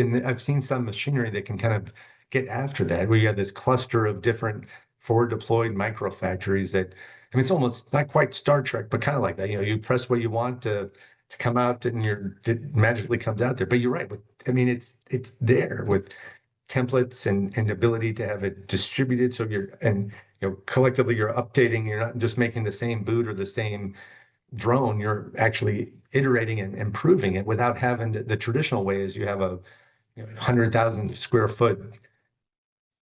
And I've seen some machinery that can kind of get after that, where you have this cluster of different forward deployed micro factories that, I mean, it's almost not quite Star Trek, but kind of like that. You press what you want to come out and it magically comes out there. But you're right. I mean, it's there with templates and ability to have it distributed. So collectively you're updating, you're not just making the same boot or the same drone, you're actually iterating and improving it without having the traditional way is you have a 100,000 square foot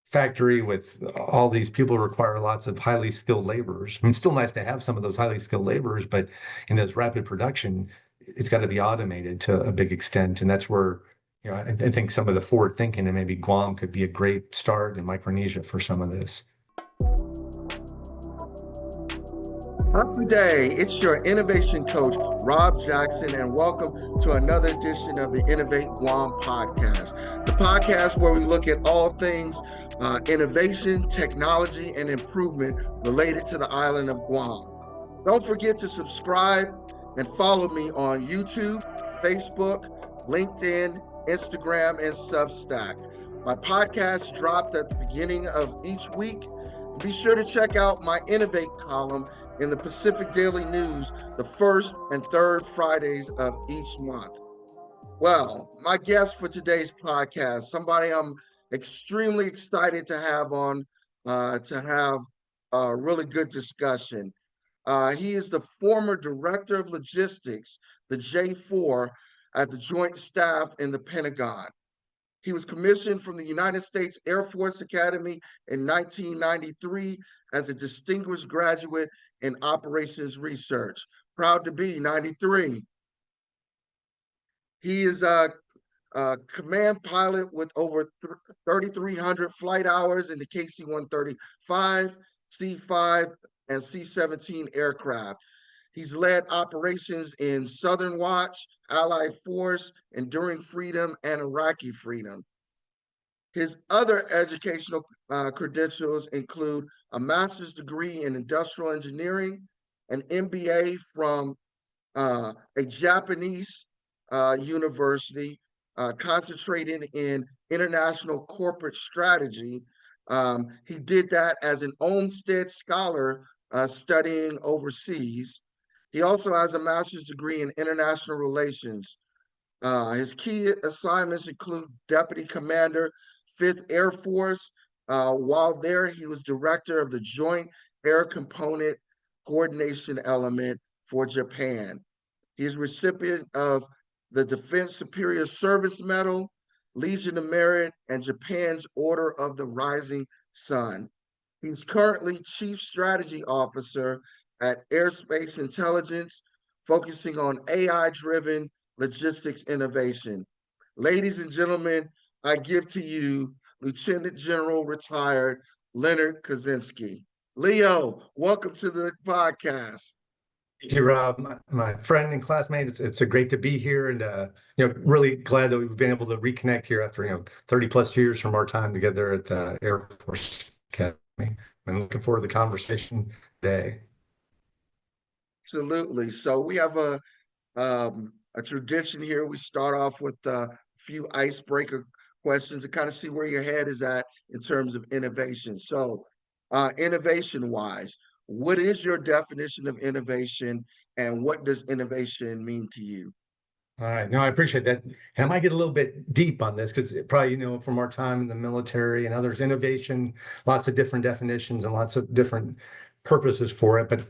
factory with all these people require lots of highly skilled laborers. I mean, it's still nice to have some of those highly skilled laborers, but in those rapid production, it's got to be automated to a big extent. And that's where, I think some of the forward thinking and maybe Guam could be a great start in Micronesia for some of this. Happy day. It's your innovation coach, Rob Jackson, and welcome to another edition of the Innovate Guam podcast, the podcast where we look at all things innovation, technology, and improvement related to the island of Guam. Don't forget to subscribe and follow me on YouTube, Facebook, LinkedIn, Instagram, and Substack. My podcast dropped at the beginning of each week. Be sure to check out my Innovate column in the Pacific Daily News the first and third Fridays of each month. Well, my guest for today's podcast, somebody I'm extremely excited to have on to have a really good discussion. He is the former Director of Logistics, the J4, at the Joint Staff in the Pentagon. He was commissioned from the United States Air Force Academy in 1993 as a distinguished graduate in operations research. Proud to be 93. He is a command pilot with over 3,300 flight hours in the KC-135, C-5, and C-17 aircraft. He's led operations in Southern Watch, Allied Force, Enduring Freedom, and Iraqi Freedom. His other educational credentials include a master's degree in industrial engineering, an MBA from a Japanese university, concentrating in international corporate strategy. He did that as an Olmsted scholar studying overseas. He also has a master's degree in international relations. His key assignments include Deputy Commander, 5th Air Force. While there, he was director of the Joint Air Component Coordination Element for Japan. He is recipient of the Defense Superior Service Medal, Legion of Merit, and Japan's Order of the Rising Sun. He's currently Chief Strategy Officer at Airspace Intelligence, focusing on AI-driven logistics innovation. Ladies and gentlemen, I give to you Lieutenant General retired Leonard Kosinski. Leo, welcome to the podcast. Thank you, Rob, my friend and classmate. It's a great to be here, and really glad that we've been able to reconnect here after 30 plus years from our time together at the Air Force Academy. I'm looking forward to the conversation today. Absolutely. So we have a tradition here. We start off with a few icebreaker questions to kind of see where your head is at in terms of innovation. So innovation-wise, what is your definition of innovation, and what does innovation mean to you? All right. No, I appreciate that. And I might get a little bit deep on this because probably, from our time in the military and others, innovation, lots of different definitions and lots of different purposes for it. But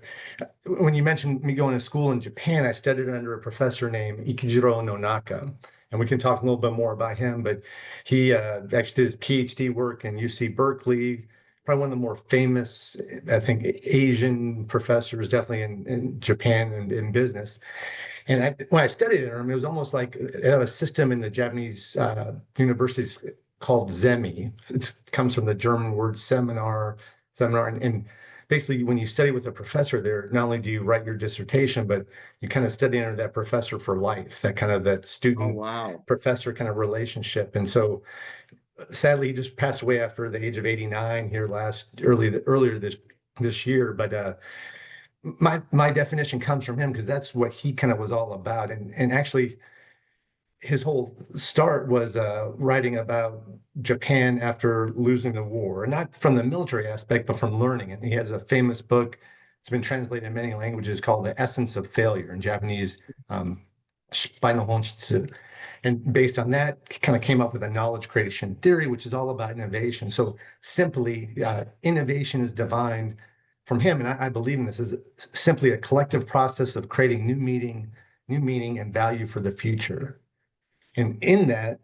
when you mentioned me going to school in Japan, I studied under a professor named Ikijiro Nonaka. And we can talk a little bit more about him, but he actually did his PhD work in UC Berkeley, probably one of the more famous, I think, Asian professors, definitely in Japan and in business. And when I studied under him, it was almost like they have a system in the Japanese universities called Zemi. It comes from the German word seminar, and basically when you study with a professor there, not only do you write your dissertation, but you kind of study under that professor for life, that student professor kind of relationship. And so sadly, he just passed away after the age of 89 here earlier this year. But my definition comes from him because that's what he kind of was all about. And actually, his whole start was writing about Japan after losing the war, not from the military aspect, but from learning. And he has a famous book. It's been translated in many languages called The Essence of Failure in Japanese, um, Shitsu. And based on that, kind of came up with a knowledge creation theory, which is all about innovation. So simply, innovation is defined from him, and I believe in this, is simply a collective process of creating new meaning and value for the future. And in that,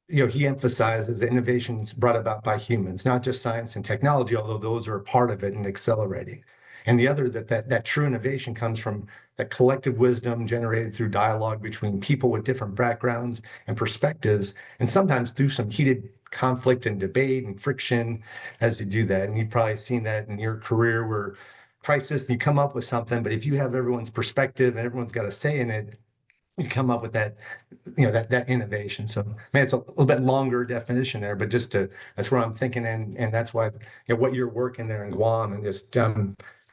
he emphasizes that innovation is brought about by humans, not just science and technology, although those are a part of it and accelerating. And the other, that true innovation comes from that collective wisdom generated through dialogue between people with different backgrounds and perspectives, and sometimes through some heated conflict and debate and friction as you do that. And you've probably seen that in your career where crisis, you come up with something, but if you have everyone's perspective and everyone's got a say in it, you come up with that, that innovation. So, man, it's a little bit longer definition there, but that's where I'm thinking, and that's why, what you're working there in Guam, and just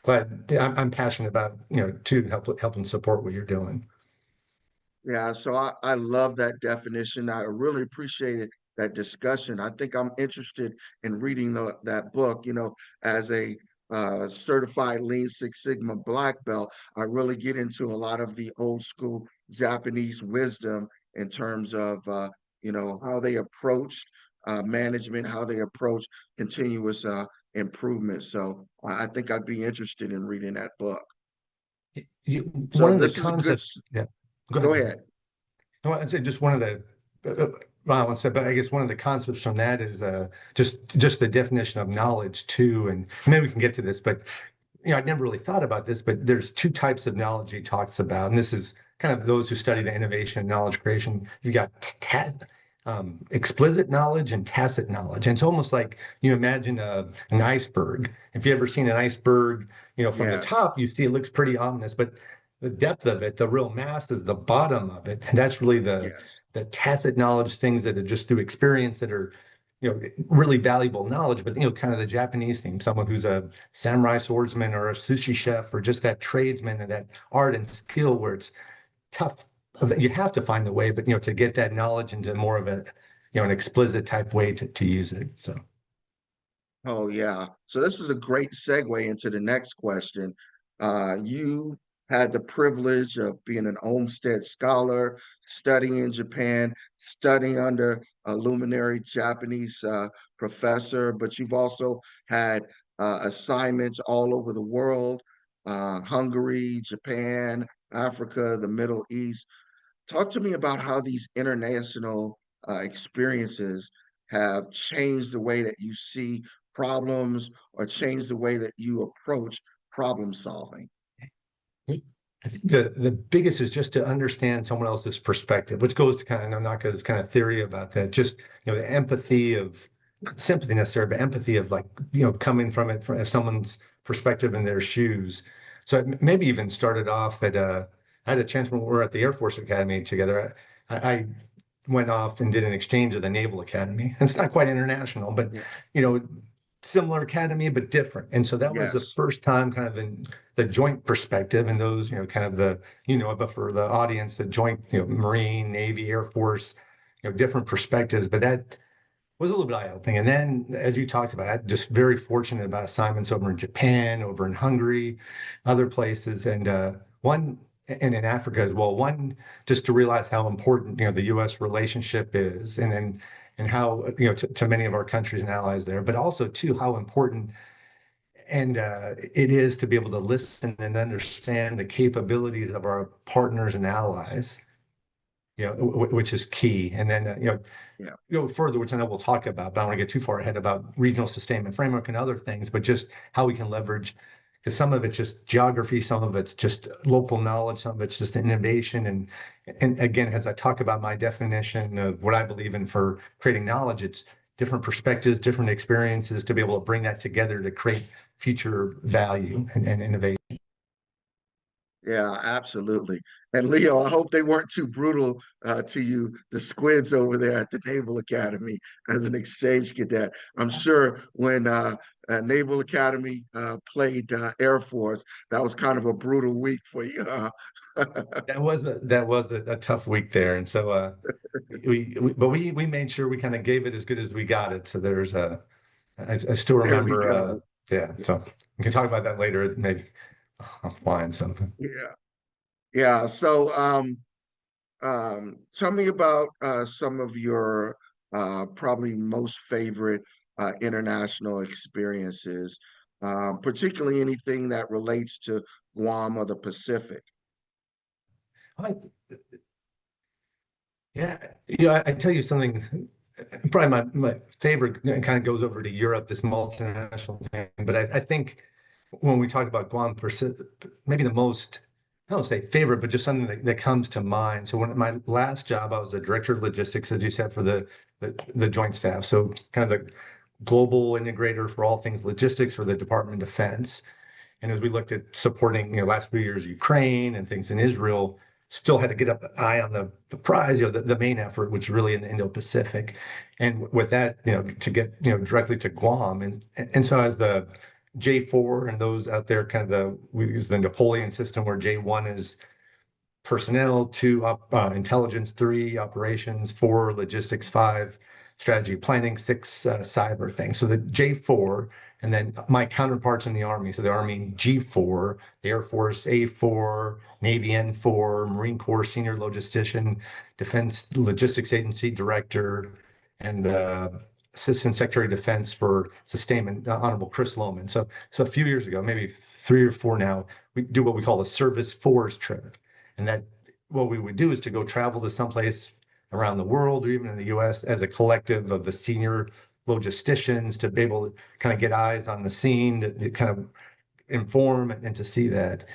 glad I'm passionate about, to help and support what you're doing. Yeah, so I love that definition. I really appreciated that discussion. I think I'm interested in reading that book. As a certified Lean Six Sigma black belt, I really get into a lot of the old school Japanese wisdom in terms of how they approach management, how they approach continuous improvement. So I think I'd be interested in reading that book. So One of the this is a good. concepts, yeah, go Go ahead. ahead. No, I'd say just one of the, well, I want to say, but I guess one of the concepts from that is just the definition of knowledge too. And maybe we can get to this, but I'd never really thought about this, but there's two types of knowledge he talks about, and this is kind of those who study the innovation and knowledge creation. You've got explicit knowledge and tacit knowledge, and it's almost like you imagine an iceberg. If you ever seen an iceberg, from the Yes. top, you see it looks pretty ominous, but the depth of it, the real mass is the bottom of it. And that's really Yes. the tacit knowledge, things that are just through experience that are, really valuable knowledge. But, kind of the Japanese thing, someone who's a samurai swordsman or a sushi chef or just that tradesman and that art and skill where it's tough. You have to find the way, but, to get that knowledge into more of an explicit type way to use it. So. Oh, yeah. So this is a great segue into the next question. You had the privilege of being an Olmsted scholar, studying in Japan, studying under a luminary Japanese professor, but you've also had assignments all over the world, Hungary, Japan, Africa, the Middle East. Talk to me about how these international experiences have changed the way that you see problems or changed the way that you approach problem solving. I think the biggest is just to understand someone else's perspective, which goes to kind of Nonaka's kind of theory about that. Just, the empathy of, not sympathy necessarily, but empathy of, like, coming from it from someone's perspective in their shoes. So it maybe even started off I had a chance when we were at the Air Force Academy together. I went off and did an exchange at the Naval Academy. And it's not quite international, but, Yeah. you know, similar academy, but different. And so that was the Yes. first time kind of in the joint perspective and those, kind of but for the audience, the joint, Marine, Navy, Air Force, different perspectives. But that was a little bit eye-opening. And then, as you talked about, I'm just very fortunate about assignments over in Japan, over in Hungary, other places, and one, and in Africa as well. One, just to realize how important, the U.S. relationship is, and then and how, to many of our countries and allies there, but also too how important and it is to be able to listen and understand the capabilities of our partners and allies, which is key. And then, Yeah. go further, which I know we'll talk about, but I don't want to get too far ahead about regional sustainment framework and other things, but just how we can leverage, because some of it's just geography, some of it's just local knowledge, some of it's just innovation. And again, as I talk about my definition of what I believe in for creating knowledge, it's different perspectives, different experiences to be able to bring that together to create future value and innovation. Yeah, absolutely. And Leo, I hope they weren't too brutal to you, the squids over there at the Naval Academy as an exchange cadet. I'm sure when Naval Academy played Air Force, that was kind of a brutal week for you. That was a tough week there, and so we made sure we kind of gave it as good as we got it. So there's I still There we remember, go. yeah. So we can talk about that later, maybe offline something. Yeah. Yeah. So tell me about some of your probably most favorite international experiences, particularly anything that relates to Guam or the Pacific. I, yeah, I tell you something. Probably my favorite kind of goes over to Europe, this multinational thing. But I think when we talk about Guam, maybe the most, I don't say favorite, but just something that comes to mind. So when my last job, I was the director of logistics, as you said, for the Joint Staff. So kind of the global integrator for all things logistics for the Department of Defense. And as we looked at supporting, last few years, Ukraine and things in Israel, still had to get up eye on the prize, the main effort, which is really in the Indo-Pacific. And with that, to get, directly to Guam. And so as the J4 and those out there, kind of we use the Napoleon system where J1 is personnel, two intelligence, three operations, four logistics, five strategy planning, six cyber things. So the J4, and then my counterparts in the Army. So the Army G4, the Air Force A4, Navy N4, Marine Corps senior logistician, Defense Logistics Agency director, and the Assistant Secretary of Defense for Sustainment, Honorable Chris Lohman. So a few years ago, maybe 3 or 4 now, we do what we call a service fours trip. And that what we would do is to go travel to someplace around the world or even in the US as a collective of the senior logisticians to be able to kind of get eyes on the scene, to kind of inform and to see that.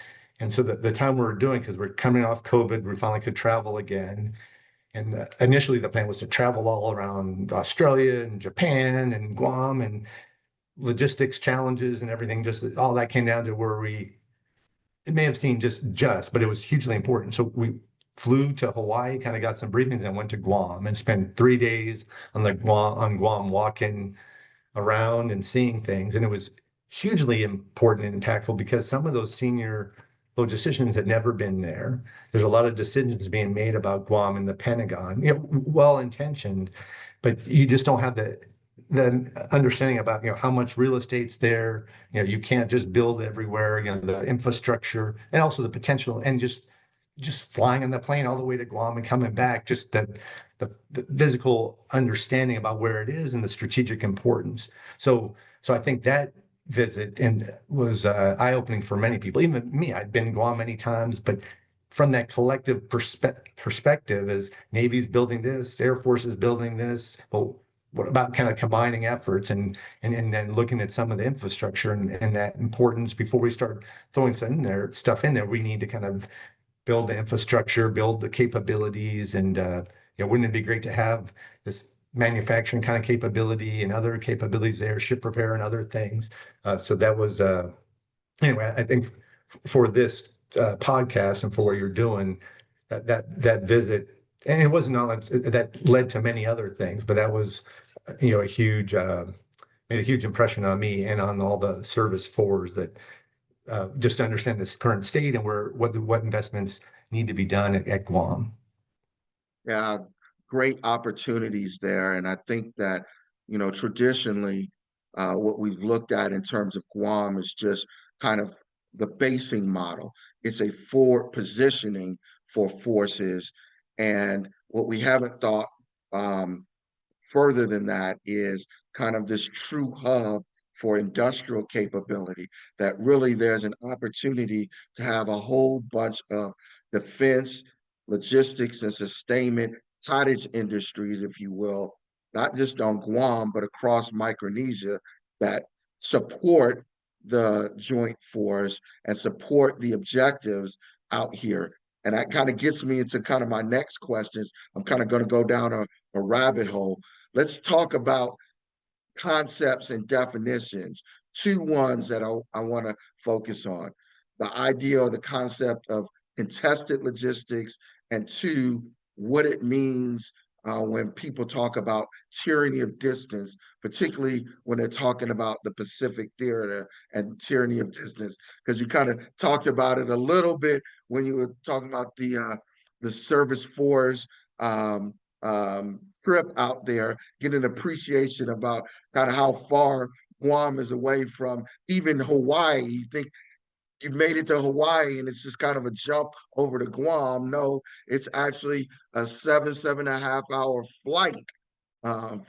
And so the time we were doing, because we're coming off COVID, we finally could travel again. And initially the plan was to travel all around Australia and Japan and Guam and logistics challenges and everything. Just all that came down to where it may have seemed just, but it was hugely important. So we flew to Hawaii, kind of got some briefings, and went to Guam and spent 3 days on Guam walking around and seeing things. And it was hugely important and impactful because some of those senior logisticians had never been there. There's a lot of decisions being made about Guam in the Pentagon, well intentioned, but you just don't have the understanding about how much real estate's there. You can't just build everywhere. The infrastructure and also the potential, and just flying on the plane all the way to Guam and coming back, just the physical understanding about where it is and the strategic importance. So I think that visit and was eye-opening for many people, even me. I'd been to Guam many times, but from that collective perspective, as Navy's building this, Air Force is building this, well, what about kind of combining efforts and then looking at some of the infrastructure and that importance before we start throwing stuff in there, we need to kind of build the infrastructure, build the capabilities, and wouldn't it be great to have this manufacturing kind of capability and other capabilities there, ship repair and other things. So that was anyway. I think for this podcast and for what you're doing, that visit, and it wasn't all that led to many other things, but that was a huge made a huge impression on me and on all the service fours that just to understand this current state and what investments need to be done at Guam. Yeah, great opportunities there. And I think that, traditionally, what we've looked at in terms of Guam is just kind of the basing model. It's a forward positioning for forces. And what we haven't thought further than that is kind of this true hub for industrial capability, that really there's an opportunity to have a whole bunch of defense, logistics, and sustainment cottage industries, if you will, not just on Guam, but across Micronesia that support the joint force and support the objectives out here. And that kind of gets me into kind of my next questions. I'm kind of going to go down a rabbit hole. Let's talk about concepts and definitions. Two ones that I want to focus on. the idea or the concept of contested logistics, and two, what it means when people talk about tyranny of distance, particularly when they're talking about the Pacific theater and tyranny of distance, because you kind of talked about it a little bit when you were talking about the service force um, trip out there, get an appreciation about kind of how far Guam is away from even Hawaii. You think you've made it to Hawaii and it's just kind of a jump over to Guam. No, it's actually a 7.5 hour flight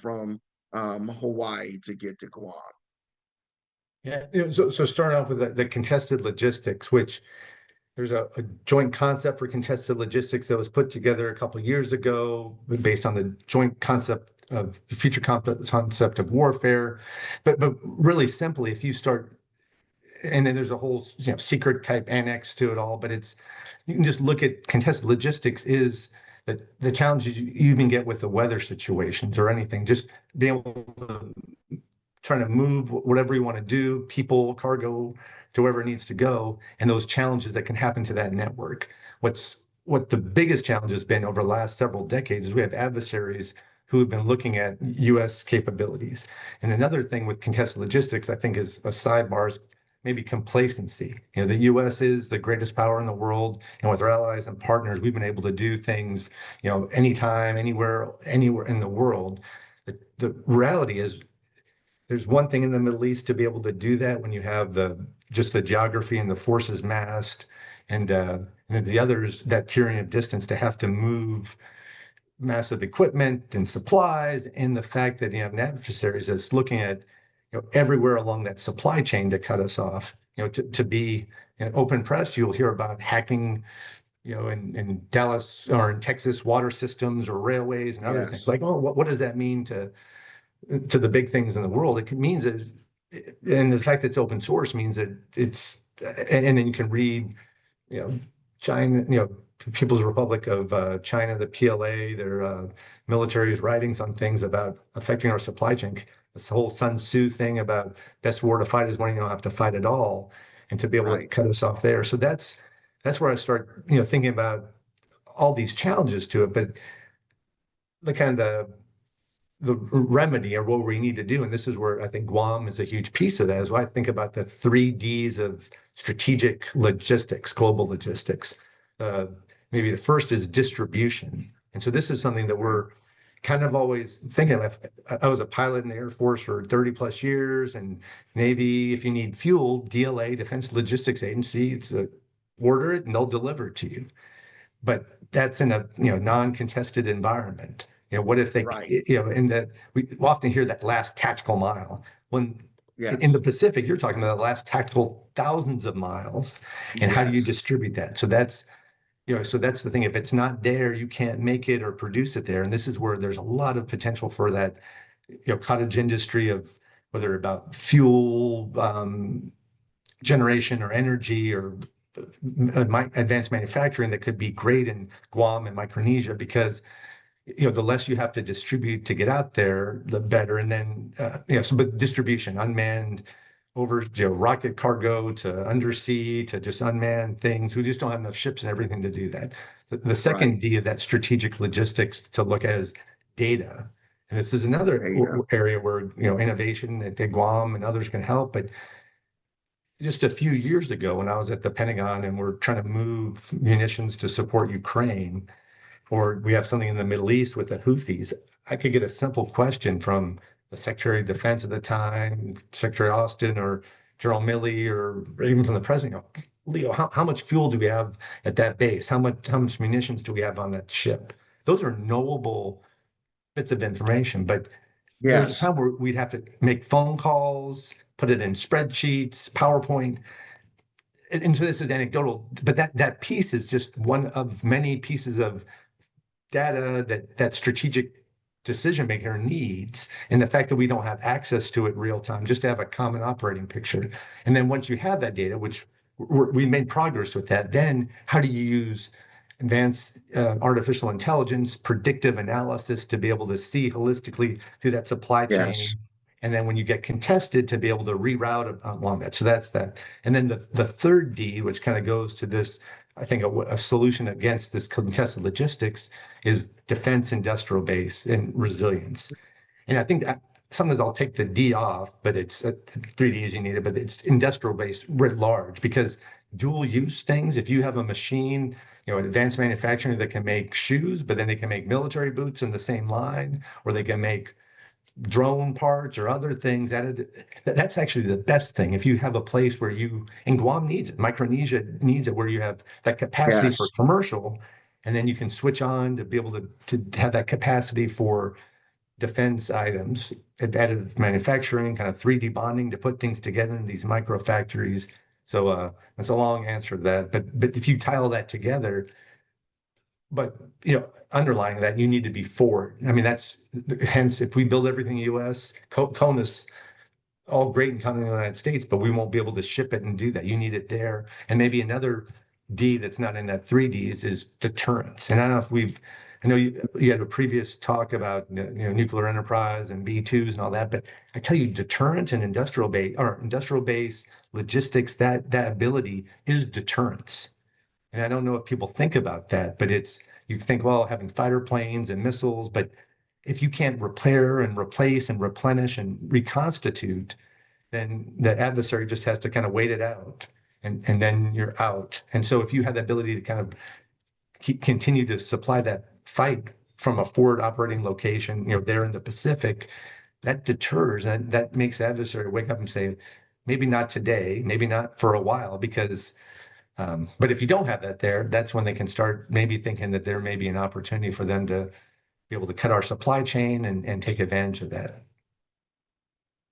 from Hawaii to get to Guam. Yeah. So starting off with the contested logistics, which there's a joint concept for contested logistics that was put together a couple of years ago based on the joint concept of future concept of warfare. But really simply, if you start, and then there's a whole secret type annex to it all, but it's you can just look at contested logistics is that the challenges you even get with the weather situations or anything, just being able to trying to move whatever you want to do, people, cargo, to wherever it needs to go, and those challenges that can happen to that network. What the biggest challenge has been over the last several decades is we have adversaries who have been looking at U.S. capabilities. And another thing with contested logistics, I think, is a sidebar is maybe complacency. The U.S. is the greatest power in the world, and with our allies and partners, we've been able to do things, anytime, anywhere in the world. The reality is there's one thing in the Middle East to be able to do that when you have just the geography and the forces massed, and the others that tyranny of distance to have to move massive equipment and supplies, and the fact that you have adversaries that's looking at everywhere along that supply chain to cut us off. To be an open press, you'll hear about hacking, in Dallas or in Texas water systems or railways and other things. Yes, Like, oh, what does that mean to the big things in the world? It means that, and the fact that it's open source means that and then you can read, you know, China, People's Republic of China, the PLA, their military's writings on things about affecting our supply chain. This whole Sun Tzu thing about best war to fight is when you don't have to fight at all, and to be able to right. cut us off there. So that's where I start, thinking about all these challenges to it, but the kind of the remedy or what we need to do. And this is where I think Guam is a huge piece of that, is why I think about the 3 Ds of strategic logistics, global logistics. Uh, Maybe the first is distribution. And so this is something that we're kind of always thinking of. I was a pilot in the Air Force for 30 plus years, and Navy, if you need fuel, DLA, Defense Logistics Agency, order it and they'll deliver it to you. But that's in a non-contested environment. What if they, Right. in that we often hear that last tactical mile. When in the Yes. Pacific, you're talking about the last tactical thousands of miles, and how do you Yes. distribute that? So that's the thing. If it's not there, you can't make it or produce it there. And this is where there's a lot of potential for that, cottage industry of whether about fuel, generation or energy or advanced manufacturing that could be great in Guam and Micronesia, because the less you have to distribute to get out there, the better. And then but distribution, unmanned over rocket cargo to undersea to just unmanned things. We just don't have enough ships and everything to do that. The second Right. D of that strategic logistics to look at is data. And this is another Data. area where innovation at Guam and others can help. But just a few years ago, when I was at the Pentagon and we're trying to move munitions to support Ukraine, or we have something in the Middle East with the Houthis, I could get a simple question from the Secretary of Defense at the time, Secretary Austin, or General Milley, or even from the president. Leo, how much fuel do we have at that base? How much munitions do we have on that ship? Those are knowable bits of information, but there's a Yes. time where we'd have to make phone calls, put it in spreadsheets, PowerPoint. And so this is anecdotal, but that piece is just one of many pieces of data that strategic decision maker needs, and the fact that we don't have access to it real time, just to have a common operating picture. And then once you have that data, which we made progress with that, then how do you use advanced artificial intelligence, predictive analysis to be able to see holistically through that supply Yes. chain And then when you get contested, to be able to reroute along that. So that's that. And then the third D, which kind of goes to this, I think a solution against this contested logistics is defense industrial base and resilience. And I think that sometimes I'll take the D off, but it's 3 Ds you need it, but it's industrial base writ large because dual use things, if you have a machine, advanced manufacturing that can make shoes, but then they can make military boots in the same line, or they can make drone parts or other things that's actually the best thing. If you have a place where and Guam needs it, Micronesia needs it, where you have that capacity for Yes. commercial, and then you can switch on to be able to have that capacity for defense items, additive manufacturing, kind of 3D bonding to put things together in these micro factories. So that's a long answer to that. But if you tie all that together, but underlying that, you need to be forward. I mean, that's hence if we build everything US, CONUS, all great in coming to the United States, but we won't be able to ship it and do that. You need it there. And maybe another D that's not in that 3Ds is deterrence. And I don't know if I know you had a previous talk about nuclear enterprise and B2s and all that, but I tell you, deterrence and industrial base logistics, that ability is deterrence. And I don't know if people think about that, but you think, well, having fighter planes and missiles, but if you can't repair and replace and replenish and reconstitute, then the adversary just has to kind of wait it out, and then you're out. And so if you have the ability to kind of continue to supply that fight from a forward operating location, there in the Pacific, that deters, and that makes the adversary wake up and say, maybe not today, maybe not for a while, because but if you don't have that there, that's when they can start maybe thinking that there may be an opportunity for them to be able to cut our supply chain and take advantage of that.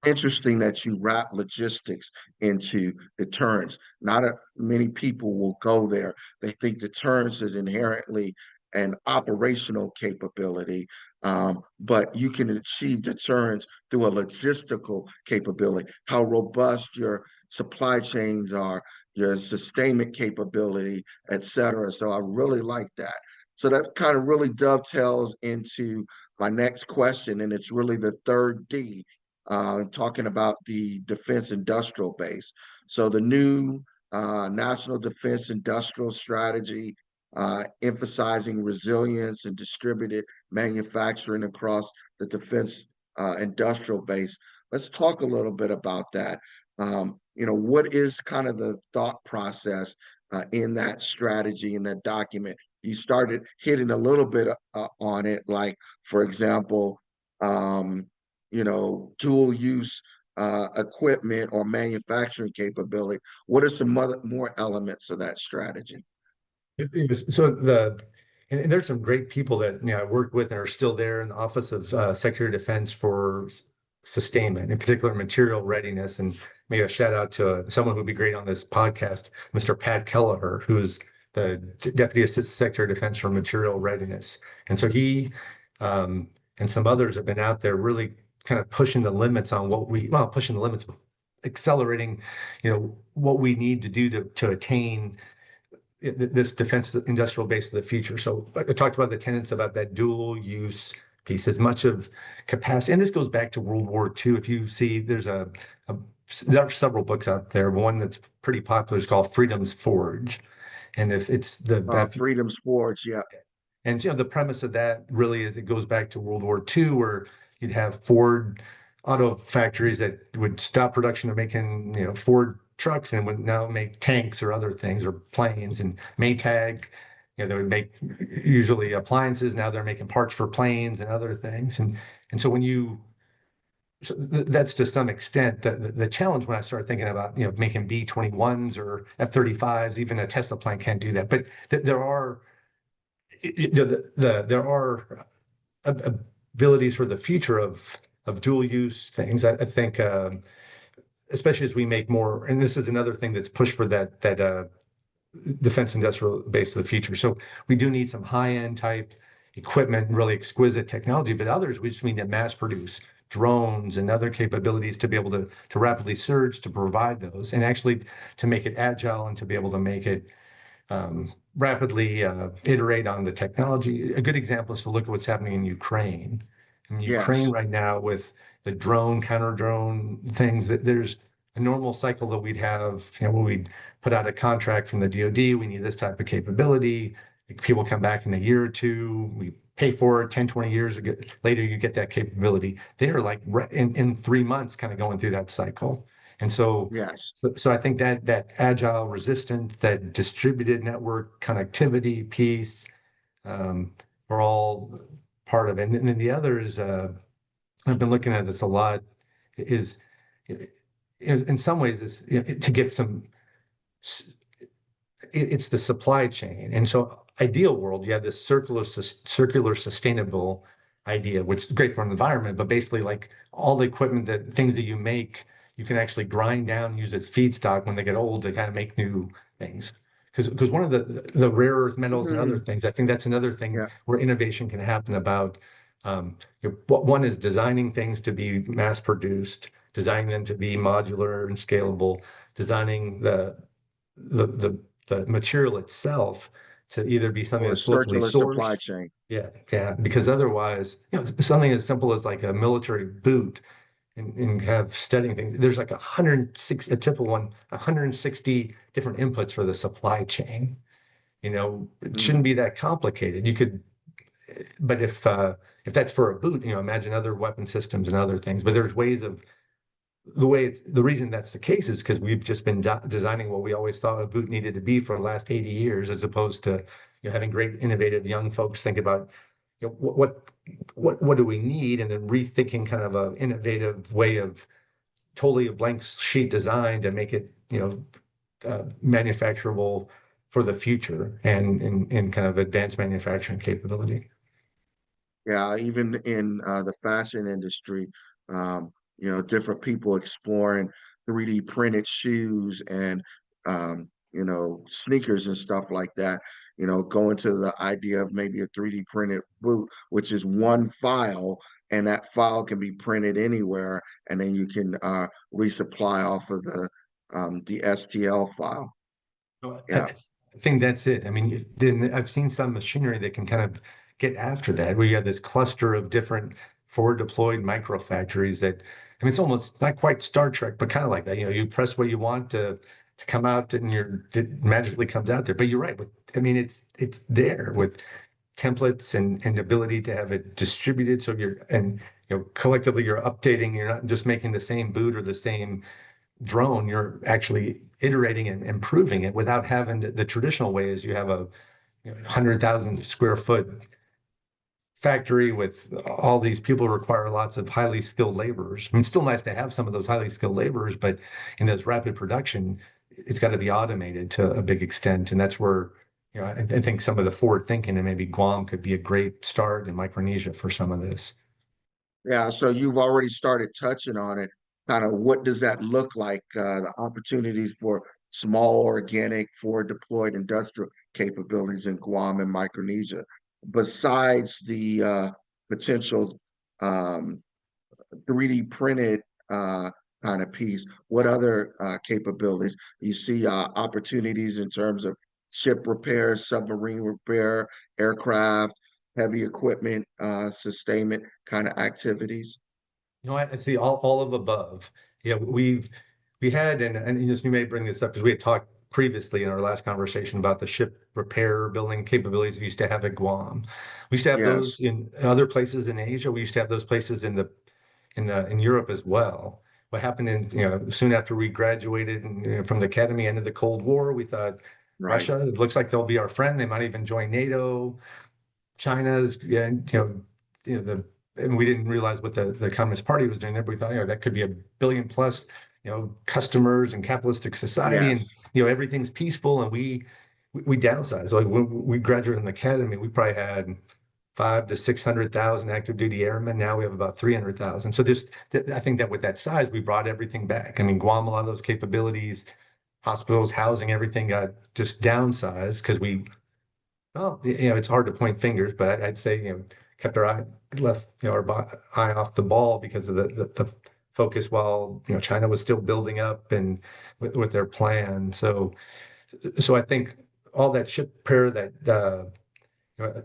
Interesting that you wrap logistics into deterrence. Not many people will go there. They think deterrence is inherently an operational capability, but you can achieve deterrence through a logistical capability, how robust your supply chains are, your sustainment capability, et cetera. So I really like that. So that kind of really dovetails into my next question, and it's really the third D, talking about the defense industrial base. So the new National Defense Industrial Strategy, emphasizing resilience and distributed manufacturing across the defense industrial base. Let's talk a little bit about that. What is kind of the thought process in that strategy, in that document? You started hitting a little bit on it, like, for example, dual use equipment or manufacturing capability. What are some more elements of that strategy? So and there's some great people that I worked with and are still there in the Office of Secretary of Defense for sustainment, in particular material readiness. And maybe a shout out to someone who'd be great on this podcast, Mr. Pat Kelleher, who is the Deputy Assistant Secretary of Defense for material readiness. And so he and some others have been out there really kind of pushing the limits on pushing the limits, accelerating, what we need to do to attain this defense industrial base of the future. So I talked about the tenets about that dual use piece, as much of capacity. And this goes back to World War II. If you see, there are several books out there. One that's pretty popular is called Freedom's Forge. And if it's Freedom's Forge, yeah. And the premise of that really is it goes back to World War II, where you'd have Ford auto factories that would stop production of making, Ford trucks and would now make tanks or other things or planes. And Maytag, they would make usually appliances. Now they're making parts for planes and other things. And so that's to some extent the challenge when I start thinking about making B-21s or F-35s. Even a Tesla plant can't do that. But there are there are abilities for the future of dual use things. I think, especially as we make more, and this is another thing that's pushed for that defense industrial base of the future. So we do need some high-end type equipment, really exquisite technology, but others we just need to mass produce drones and other capabilities to be able to rapidly surge, to provide those, and actually to make it agile and to be able to make it rapidly iterate on the technology. A good example is to look at what's happening in Ukraine. In Ukraine Yes. right now with the drone, counter drone things, that there's a normal cycle that we'd have, where we'd put out a contract from the DoD, we need this type of capability. People come back in a year or two, we pay for it, 10, 20 years later, you get that capability. They're like in 3 months kind of going through that cycle. And Yes. so I think that agile, resistant, that distributed network connectivity piece, um, are all part of it. And then the other is, I've been looking at this a lot, is, in some ways, is, to get some, it's the supply chain. And so ideal world, you have this circular sustainable idea, which is great for an environment, but basically like all the equipment, that things that you make, you can actually grind down, use as feedstock when they get old to kind of make new things. Because one of the rare earth metals and other Mhm. things, I think that's another thing Yeah. where innovation can happen about, one is designing things to be mass produced, designing them to be modular and scalable, designing the the the material itself to either be something Or a that's locally circular supply sourced. chain. Yeah, yeah, because otherwise, something as simple as like a military boot, and have studying things. There's like 160, a typical one, 160 different inputs for the supply chain. It shouldn't Mhm. be that complicated. You could, but if that's for a boot, imagine other weapon systems and other things. But there's ways of the reason that's the case is because we've just been designing what we always thought a boot needed to be for the last 80 years, as opposed to having great innovative young folks think about, what do we need, and then rethinking kind of an innovative way of totally a blank sheet design to make it manufacturable for the future, and kind of advanced manufacturing capability. Yeah, even in the fashion industry, different people exploring 3D printed shoes and sneakers and stuff like that. Going to the idea of maybe a 3D printed boot, which is one file, and that file can be printed anywhere, and then you can resupply off of the STL file. So I Yeah. think that's it. I mean, then I've seen some machinery that can kind of get after that, where you have this cluster of different forward deployed micro factories that, I mean, it's almost not quite Star Trek, but kind of like that. You press what you want to come out, and it magically comes out there. But you're right. I mean, it's there with templates and ability to have it distributed. So collectively you're updating. You're not just making the same boot or the same drone, you're actually iterating and improving it without having the traditional way is you have a 100,000 square foot factory with all these people require lots of highly skilled laborers. I mean, it's still nice to have some of those highly skilled laborers, but in those rapid production, it's got to be automated to a big extent. And that's where, I think some of the forward thinking, and maybe Guam could be a great start, in Micronesia for some of this. Yeah, so you've already started touching on it. Kind of what does that look like? The opportunities for small organic for deployed industrial capabilities in Guam and Micronesia, besides the potential um, 3D printed kind of piece. What other capabilities? You see opportunities in terms of ship repair, submarine repair, aircraft, heavy equipment sustainment kind of activities. I see all of above. Yeah, we had, and you may bring this up because we had talked previously in our last conversation about the ship repair building capabilities we used to have at Guam. We used to have those Yes, in other places in Asia. We used to have those places in Europe as well. What happened soon after we graduated from the academy, ended the Cold War, we thought right. Russia, it looks like they'll be our friend. They might even join NATO. China's, yeah, the and we didn't realize what the Communist Party was doing there, but we thought, that could be a billion plus, customers and capitalistic society, and Yes, everything's peaceful, and we downsized. Like when we graduated from the academy, we probably had 500,000 to 600,000 active duty airmen. Now we have about 300,000. So I think that with that size, we brought everything back. I mean, Guam, a lot of those capabilities, hospitals, housing, everything got just downsized because well, it's hard to point fingers, but I'd say, kept our left, eye off the ball because of the focus while, China was still building up and with their plan. So I think all that ship repair, that,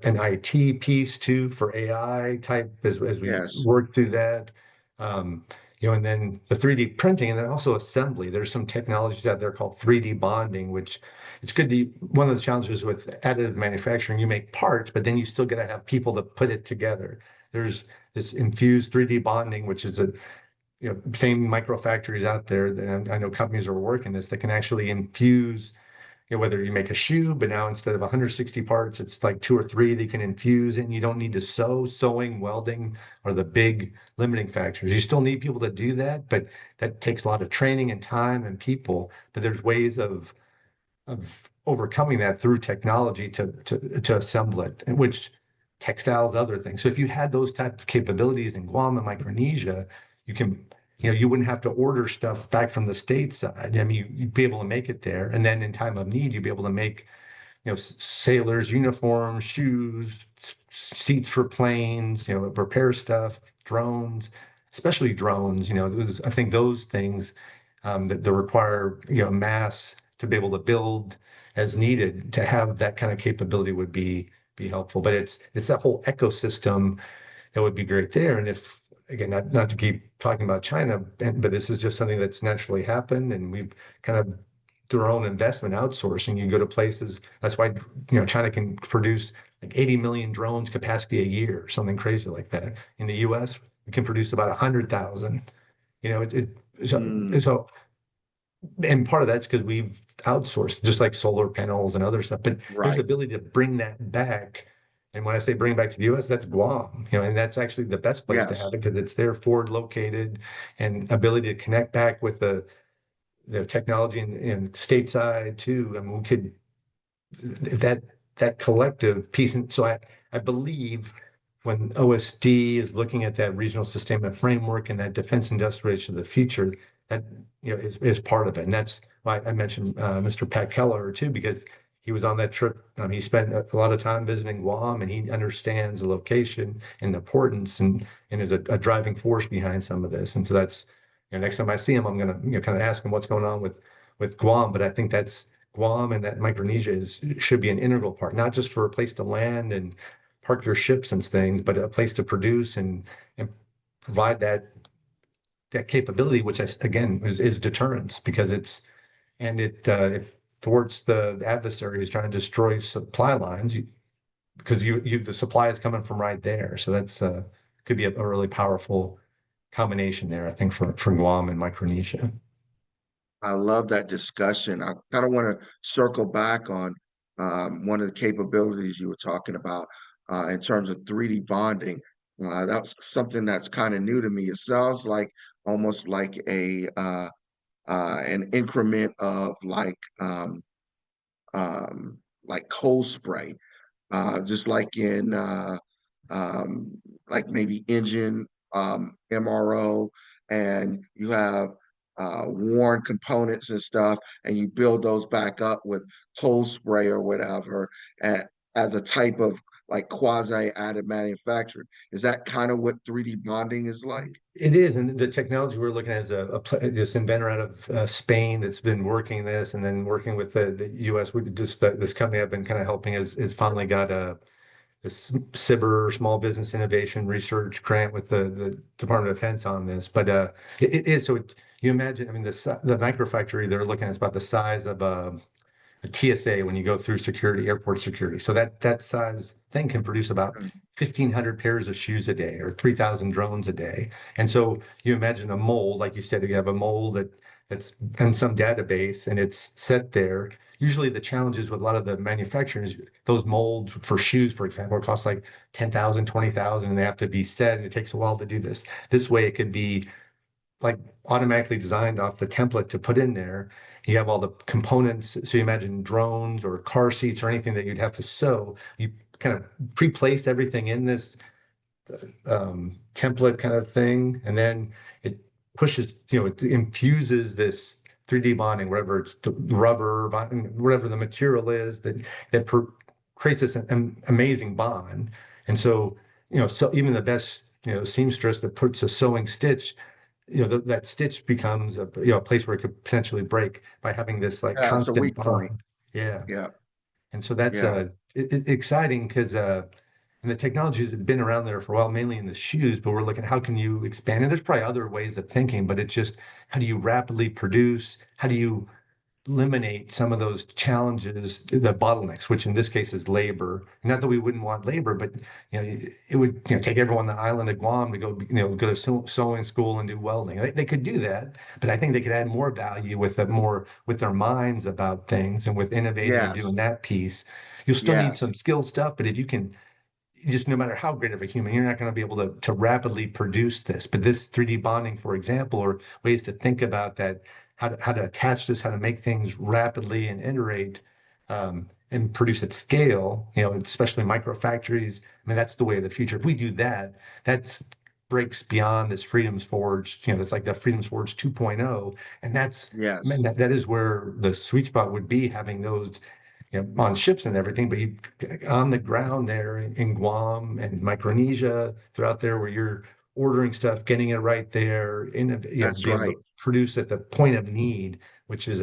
an IT piece too for AI type as we Yes. work through that. Um, and then the 3D printing and then also assembly. There's some technologies out there called 3D bonding, which it's good to, one of the challenges with additive manufacturing, you make parts, but then you still got to have people to put it together. There's this infused 3D bonding, which is a same micro factories out there that I know companies are working this that can actually infuse, whether you make a shoe, but now instead of 160 parts, it's like two or three that you can infuse and you don't need to sew. Sewing, welding are the big limiting factors. You still need people to do that, but that takes a lot of training and time and people. But there's ways of overcoming that through technology to assemble it, and which textiles, other things. So if you had those types of capabilities in Guam and Micronesia, you can, you wouldn't have to order stuff back from the stateside. I mean, you'd be able to make it there, and then in time of need, you'd be able to make, sailors' uniforms, shoes, seats for planes, repair stuff, drones, especially drones. I think those things that require, mass to be able to build as needed to have that kind of capability would be helpful. But it's that whole ecosystem that would be great there. And if again, not to keep talking about China, but this is just something that's naturally happened, and we've kind of through our own investment outsourcing. You go to places. That's why China can produce like 80 million drones capacity a year, something crazy like that. In the U.S., we can produce about 100,000. Mm, So and part of that's because we've outsourced, just like solar panels and other stuff. But there's the right. ability to bring that back. And when I say bring it back to the U.S., that's Guam, and that's actually the best place to have Yes. it because it's there forward located and ability to connect back with the technology and stateside too. I mean, we could that that collective piece. And so I believe when OSD is looking at that regional sustainment framework and that defense industrialization of the future, that is part of it. And that's why I mentioned Mr. Pat Keller too, because he was on that trip. He spent a lot of time visiting Guam, and he understands the location and the importance, and is a driving force behind some of this. And so that's, next time I see him, I'm gonna kind of ask him what's going on with Guam. But I think that's Guam and that Micronesia should be an integral part, not just for a place to land and park your ships and things, but a place to produce and provide that capability, which again is deterrence because it thwarts the adversary who's trying to destroy supply lines because the supply is coming from right there. So that's could be a really powerful combination there, I think, for Guam and Micronesia. I love that discussion. I kind of want to circle back on one of the capabilities you were talking about in terms of 3D bonding. That's something that's kind of new to me. It sounds like almost like a an increment of like cold spray, just um, like maybe engine MRO, and you have worn components and stuff, and you build those back up with cold spray or whatever, as a type of like quasi additive manufacturing. Is that kind of what 3D bonding is like? It is, and the technology we're looking at is this inventor out of Spain that's been working this, and then working with the U.S. We just this company I've been kind of helping is finally got this SIBR, Small Business Innovation Research grant with the Department of Defense on this. But it is so. You imagine, I mean, the microfactory they're looking at is about the size of a TSA when you go through security, airport security. So that size thing can produce about 1,500 pairs of shoes a day or 3,000 drones a day. And so you imagine a mold, like you said, you have a mold that's in some database and it's set there. Usually the challenges with a lot of the manufacturers, those molds for shoes, for example, cost like 10,000, 20,000, and they have to be set, and it takes a while to do this. This way it could be like automatically designed off the template to put in there. You have all the components. So you imagine drones or car seats or anything that you'd have to sew. You kind of pre-place everything in this template kind of thing, and then it pushes, it infuses this 3D bonding, whether it's the rubber, whatever the material is that creates this amazing bond. And so, so even the best, seamstress that puts a sewing stitch, that stitch becomes a place where it could potentially break by having this like Yeah, it's a constant weak point. bond. Yeah. Yeah, And so that's yeah. exciting because and the technology has been around there for a while, mainly in the shoes, but we're looking at how can you expand? And there's probably other ways of thinking, but it's just how do you rapidly produce? How do you eliminate some of those challenges, the bottlenecks, which in this case is labor. Not that we wouldn't want labor, but it would take everyone on the island of Guam to go go to sewing school and do welding. They could do that, but I think they could add more value with more with their minds about things and with innovating and doing Yes, that piece. You'll still need yes, some skill stuff, but if you can just no matter how great of a human, you're not going to be able to rapidly produce this. But this 3D bonding, for example, or ways to think about that, how to attach this, how to make things rapidly and iterate and produce at scale, especially micro factories. I mean, that's the way of the future. If we do that, that's breaks beyond this Freedoms Forge, that's like the Freedoms Forge 2.0. And that's, man, yes, that is where the sweet spot would be having those on ships and everything, but you on the ground there in Guam and Micronesia, throughout there where you're ordering stuff, getting it right there, that's be able right. to produce at the point of need, which is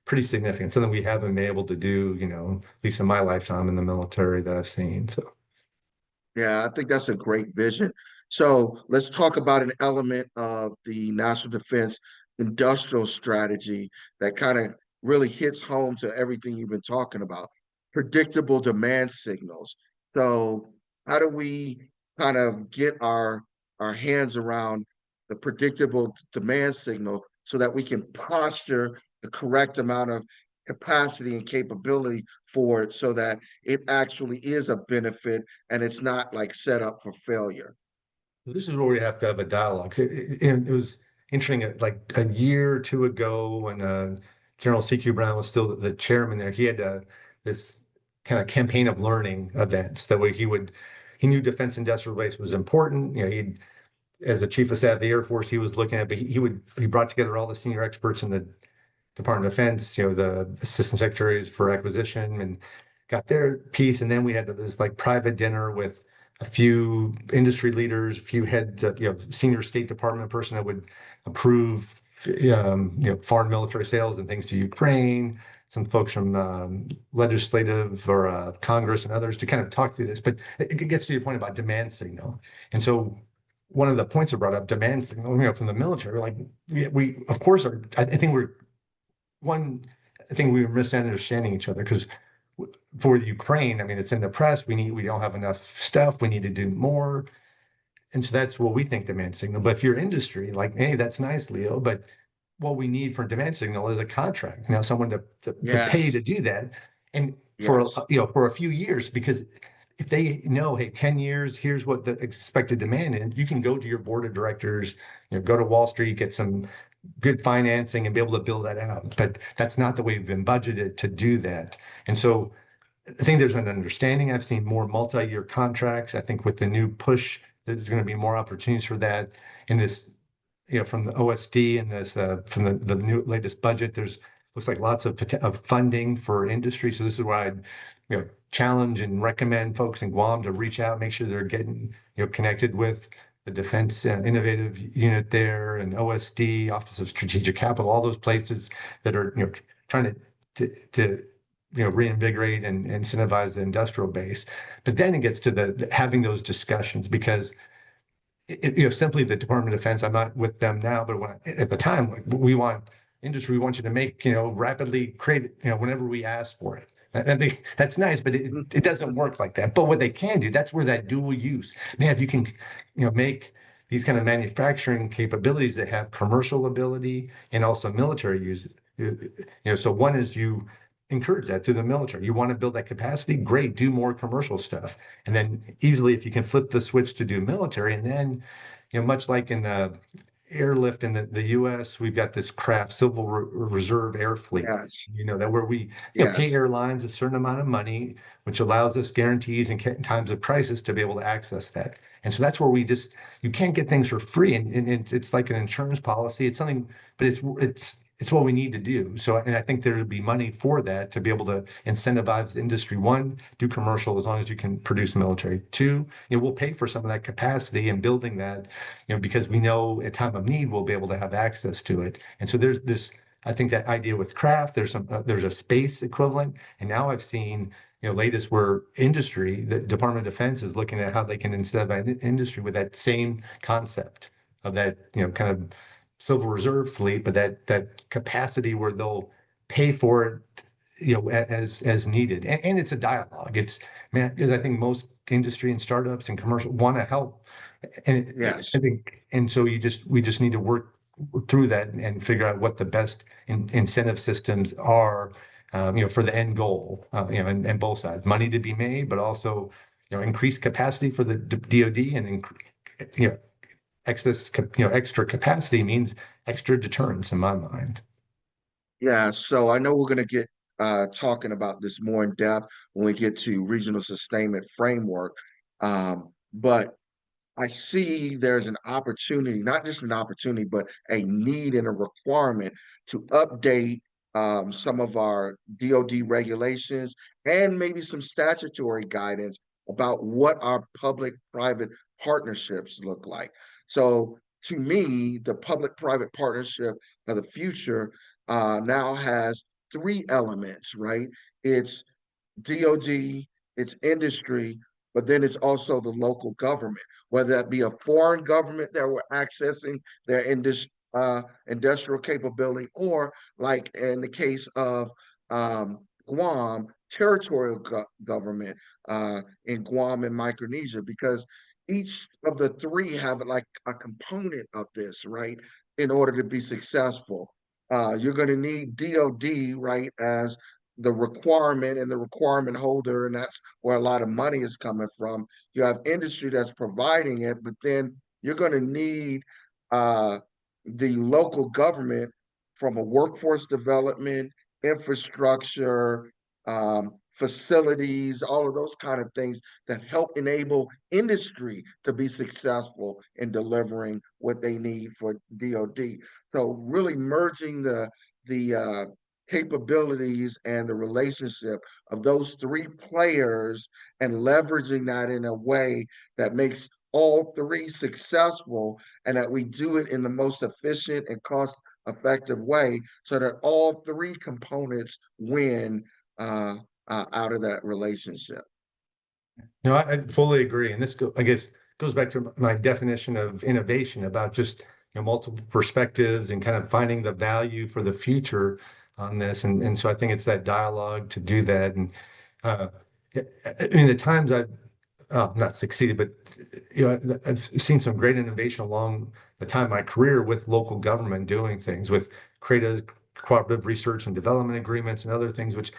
pretty significant. Something we haven't been able to do, at least in my lifetime in the military that I've seen. So Yeah, I think that's a great vision. So let's talk about an element of the national defense industrial strategy that kind of really hits home to everything you've been talking about, predictable demand signals. So how do we kind of get our hands around the predictable demand signal so that we can posture the correct amount of capacity and capability for it so that it actually is a benefit and it's not like set up for failure. this is where we have to have a dialogue. It was interesting, like a year or two ago when General CQ Brown was still the chairman there, he had this kind of campaign of learning events. That way he knew defense industrial base was important. He as a chief of staff of the Air Force, he was looking at, but he brought together all the senior experts in the Department of Defense, the assistant secretaries for acquisition, and got their piece. And then we had this like private dinner with a few industry leaders, a few heads, senior State Department person that would approve, foreign military sales and things to Ukraine. Some folks from legislative or Congress and others to kind of talk through this. But it gets to your point about demand signal. And so one of the points I brought up, demand signal, from the military, like we of course are. I think we were misunderstanding each other because for the Ukraine, I mean, it's in the press. We don't have enough stuff. We need to do more. And so that's what we think demand signal. But if you're industry, like, hey, that's nice, Leo. But what we need for demand signal is a contract, someone to pay to Yes, do that. And for, yes, for a few years, because if they know, hey, 10 years, here's what the expected demand is, you can go to your board of directors, go to Wall Street, get some good financing and be able to build that out. But that's not the way we've been budgeted to do that. And so I think there's an understanding. I've seen more multi-year contracts. I think with the new push, there's going to be more opportunities for that in this, from the OSD and this from the new latest budget. There's looks like lots of funding for industry. So this is why I'd challenge and recommend folks in Guam to reach out, make sure they're getting connected with the Defense Innovative Unit there and OSD, Office of Strategic Capital, all those places that are trying to reinvigorate and incentivize the industrial base. But then it gets to the having those discussions because simply the Department of Defense, I'm not with them now, but at the time, like, we want industry, we want you to make, rapidly create, whenever we ask for it. That's nice, but it doesn't work like that. But what they can do, that's where that dual use. Man, if you can, make these kind of manufacturing capabilities that have commercial ability and also military use. So one is you encourage that through the military. You want to build that capacity, great, do more commercial stuff. And then easily, if you can flip the switch to do military, and then, much like in the airlift in the US, we've got this craft Civil Reserve Air Fleet, yes, that where we pay yes, airlines a certain amount of money, which allows us guarantees in times of crisis to be able to access that. And so that's where you can't get things for free. And it's like an insurance policy. It's something, but it's what we need to do. So, and I think there would be money for that to be able to incentivize industry. One, do commercial as long as you can produce military. Two, we'll pay for some of that capacity and building that, because we know at time of need we'll be able to have access to it. And so there's this. I think that idea with craft, there's a space equivalent, and now I've seen latest where industry, the Department of Defense is looking at how they can instead of industry with that same concept of that, kind of Civil Reserve fleet, but that capacity where they'll pay for it, as needed. And it's a dialogue. It's man, because I think most industry and startups and commercial want to help. And I Yes. think, and so we just need to work through that and figure out what the best incentive systems are, for the end goal, and both sides, money to be made, but also, increased capacity for the DoD and, you know, extra capacity means extra deterrence in my mind. Yeah, so I know we're going to get talking about this more in depth when we get to regional sustainment framework. But I see there's an opportunity, not just an opportunity, but a need and a requirement to update some of our DoD regulations and maybe some statutory guidance about what our public-private partnerships look like. So to me, the public-private partnership of the future now has three elements, right? It's DoD, it's industry, but then it's also the local government, whether that be a foreign government that we're accessing their industrial capability, or like in the case of Guam, territorial government in Guam and Micronesia, because each of the three have like a component of this, right? In order to be successful, you're going to need DoD, right, as the requirement and the requirement holder, and that's where a lot of money is coming from. You have industry that's providing it, but then you're going to need uh, the local government from a workforce development, infrastructure, facilities, all of those kind of things that help enable industry to be successful in delivering what they need for DoD. So really merging the capabilities and the relationship of those three players and leveraging that in a way that makes all three successful, and that we do it in the most efficient and cost effective way so that all three components win out of that relationship. No, I fully agree. And I guess, goes back to my definition of innovation about just, multiple perspectives and kind of finding the value for the future on this. And so I think it's that dialogue to do that. And uh, I mean, the times I've not succeeded, but I've seen some great innovation along the time of my career with local government doing things with creative cooperative research and development agreements and other things, which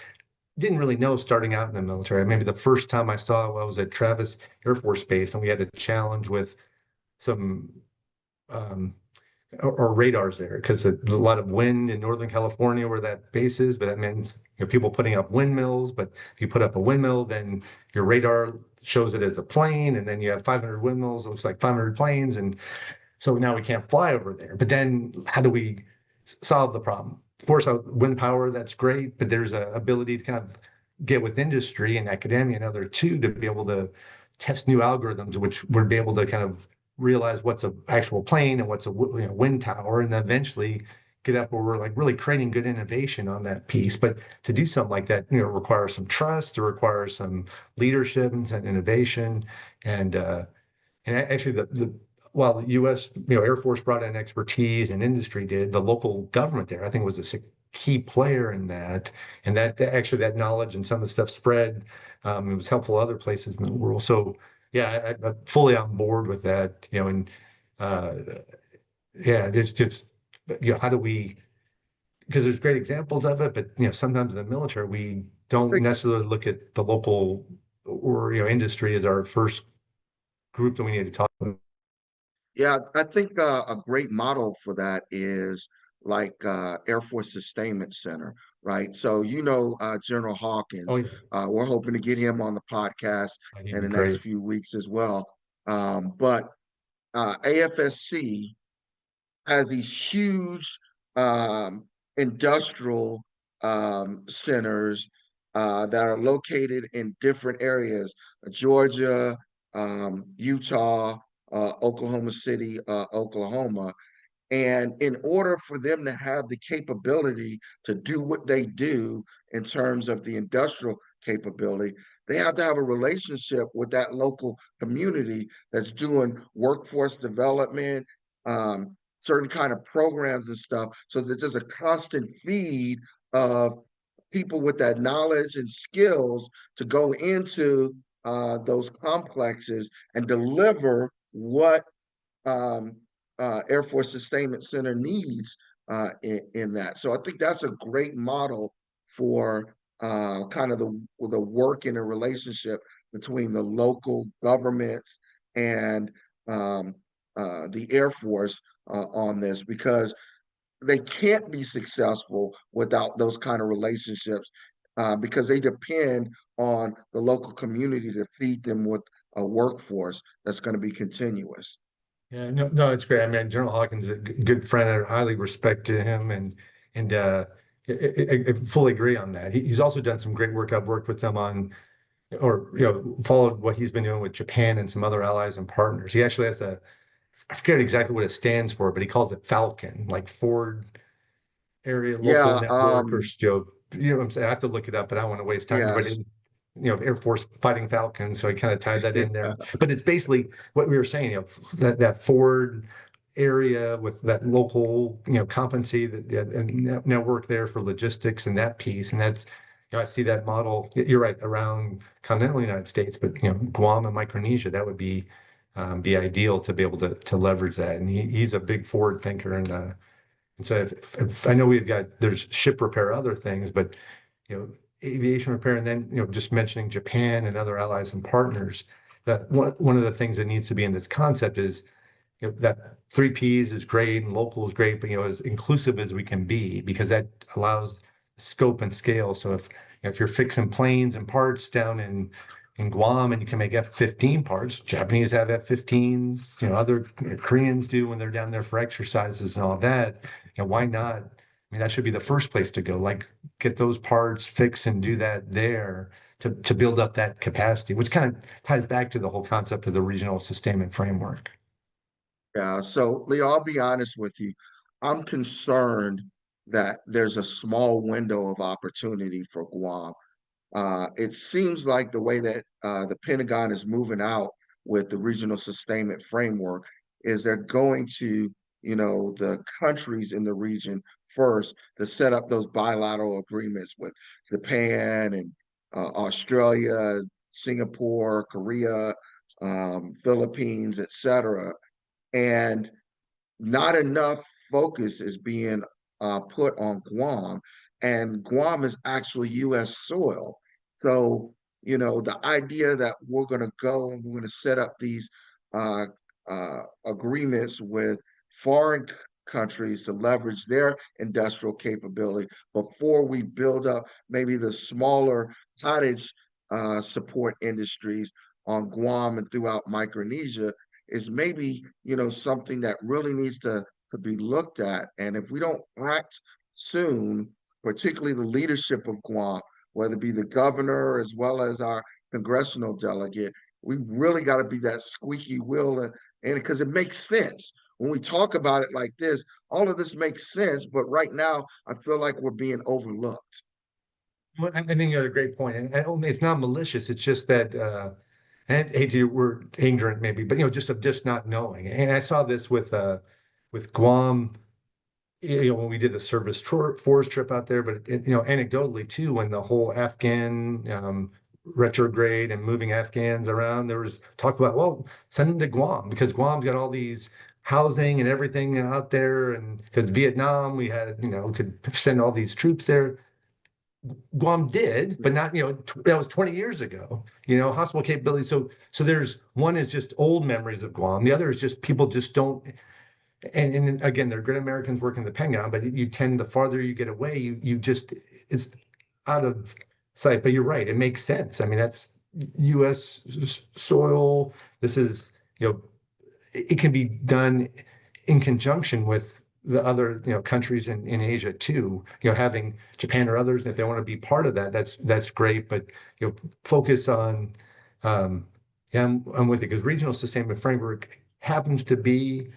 didn't really know starting out in the military. Maybe the first time I saw it, I was at Travis Air Force Base, and we had a challenge with some um, or radars there because there's a lot of wind in Northern California where that base is, but that means people putting up windmills. But if you put up a windmill, then your radar shows it as a plane, and then you have 500 windmills. It looks like 500 planes, and so now we can't fly over there. But then how do we solve the problem? Of course, wind power, that's great, but there's a ability to kind of get with industry and academia and other too to be able to test new algorithms, which would be able to kind of realize what's an actual plane and what's a wind tower, and eventually get up where we're like really creating good innovation on that piece. But to do something like that, requires some trust, it requires some leadership and some innovation, and actually the while the U.S. Air Force brought in expertise and industry did, the local government there I think was a key player in that, and actually that knowledge and some of the stuff spread. It was helpful other places in the world. So yeah, I'm fully on board with that. And uh, yeah, just how do we? Because there's great examples of it, but sometimes in the military we don't necessarily look at the local or industry as our first group that we need to talk about. Yeah, I think a great model for that is like Air Force Sustainment Center, right? So General Oh Hawkins. yeah, We're hoping to get him on the podcast he'd in be the next great. few weeks as well. But AFSC has these huge um, industrial centers that are located in different areas: Georgia, Utah, Oklahoma City, Oklahoma. And in order for them to have the capability to do what they do in terms of the industrial capability, they have to have a relationship with that local community that's doing workforce development, certain kind of programs and stuff, so that there's a constant feed of people with that knowledge and skills to go into those complexes and deliver what um, Air Force Sustainment Center needs in that. So I think that's a great model for kind of the work in a relationship between the local governments and the Air Force on this, because they can't be successful without those kind of relationships, because they depend on the local community to feed them with a workforce that's going to be continuous. Yeah, no, it's great. I mean, General Hawkins is a good friend. I highly respect to him, and I fully agree on that. He's also done some great work. I've worked with him on, or followed what he's been doing with Japan and some other allies and partners. He actually has I forget exactly what it stands for, but he calls it Falcon, like Ford Area Local Yeah, Network, or what I'm saying. I have to look it up, but I don't want to waste time. But yes, Air Force Fighting Falcons, so I kind of tied that in there. yeah, But it's basically what we were saying, that Ford area with that local, competency, that and network there for logistics and that piece, and that's. I see that model. You're right, around continental United States, but Guam and Micronesia, that would be ideal to be able to leverage that. And he's a big forward thinker, and so if I know there's ship repair, other things, but aviation repair, and then just mentioning Japan and other allies and partners, that one of the things that needs to be in this concept is that three Ps is great and local is great, but as inclusive as we can be, because that allows scope and scale. So if you're fixing planes and parts down in Guam and you can make F-15 parts, Japanese have F-15s, other Koreans do when they're down there for exercises and all that. Why not? I mean, that should be the first place to go. Like, get those parts fixed and do that there to build up that capacity, which kind of ties back to the whole concept of the regional sustainment framework. yeah. So, Leo, I'll be honest with you. I'm concerned that there's a small window of opportunity for Guam. It seems like the way that the Pentagon is moving out with the regional sustainment framework is they're going to, the countries in the region first to set up those bilateral agreements with Japan and Australia, Singapore, Korea, Philippines, etc. And not enough focus is being put on Guam, and Guam is actually U.S. soil. So, the idea that we're going to go and we're going to set up these uh, agreements with foreign countries to leverage their industrial capability before we build up maybe the smaller cottage support industries on Guam and throughout Micronesia is maybe something that really needs to be looked at. And if we don't act soon, particularly the leadership of Guam, whether it be the governor as well as our congressional delegate, we've really got to be that squeaky wheel, and because it makes sense when we talk about it like this. All of this makes sense, but right now I feel like we're being overlooked. Well, I think you have a great point, and it's not malicious. It's just that, and hate to we're ignorant maybe, but just of just not knowing. And I saw this with Guam, when we did the service tour, forest trip out there, but anecdotally too, when the whole Afghan retrograde and moving Afghans around, there was talk about, well, send them to Guam because Guam's got all these housing and everything out there, and because Vietnam, we had could send all these troops there. Guam did, but not, that was 20 years ago, hospital capability. So there's one is just old memories of Guam. The other is just people just don't. And again, they're good Americans working the Pentagon, but you tend, the farther you get away, you just, it's out of sight. But you're right. It makes sense. I mean, that's U.S. soil. This is, it can be done in conjunction with the other countries in Asia too, having Japan or others, and if they want to be part of that, that's great. But focus on yeah, I'm with it, because regional sustainment framework happens to be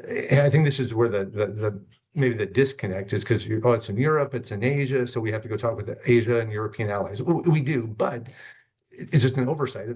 I think this is where the maybe the disconnect is because oh, it's in Europe, it's in Asia, so we have to go talk with Asia and European allies. We do, but it's just an oversight.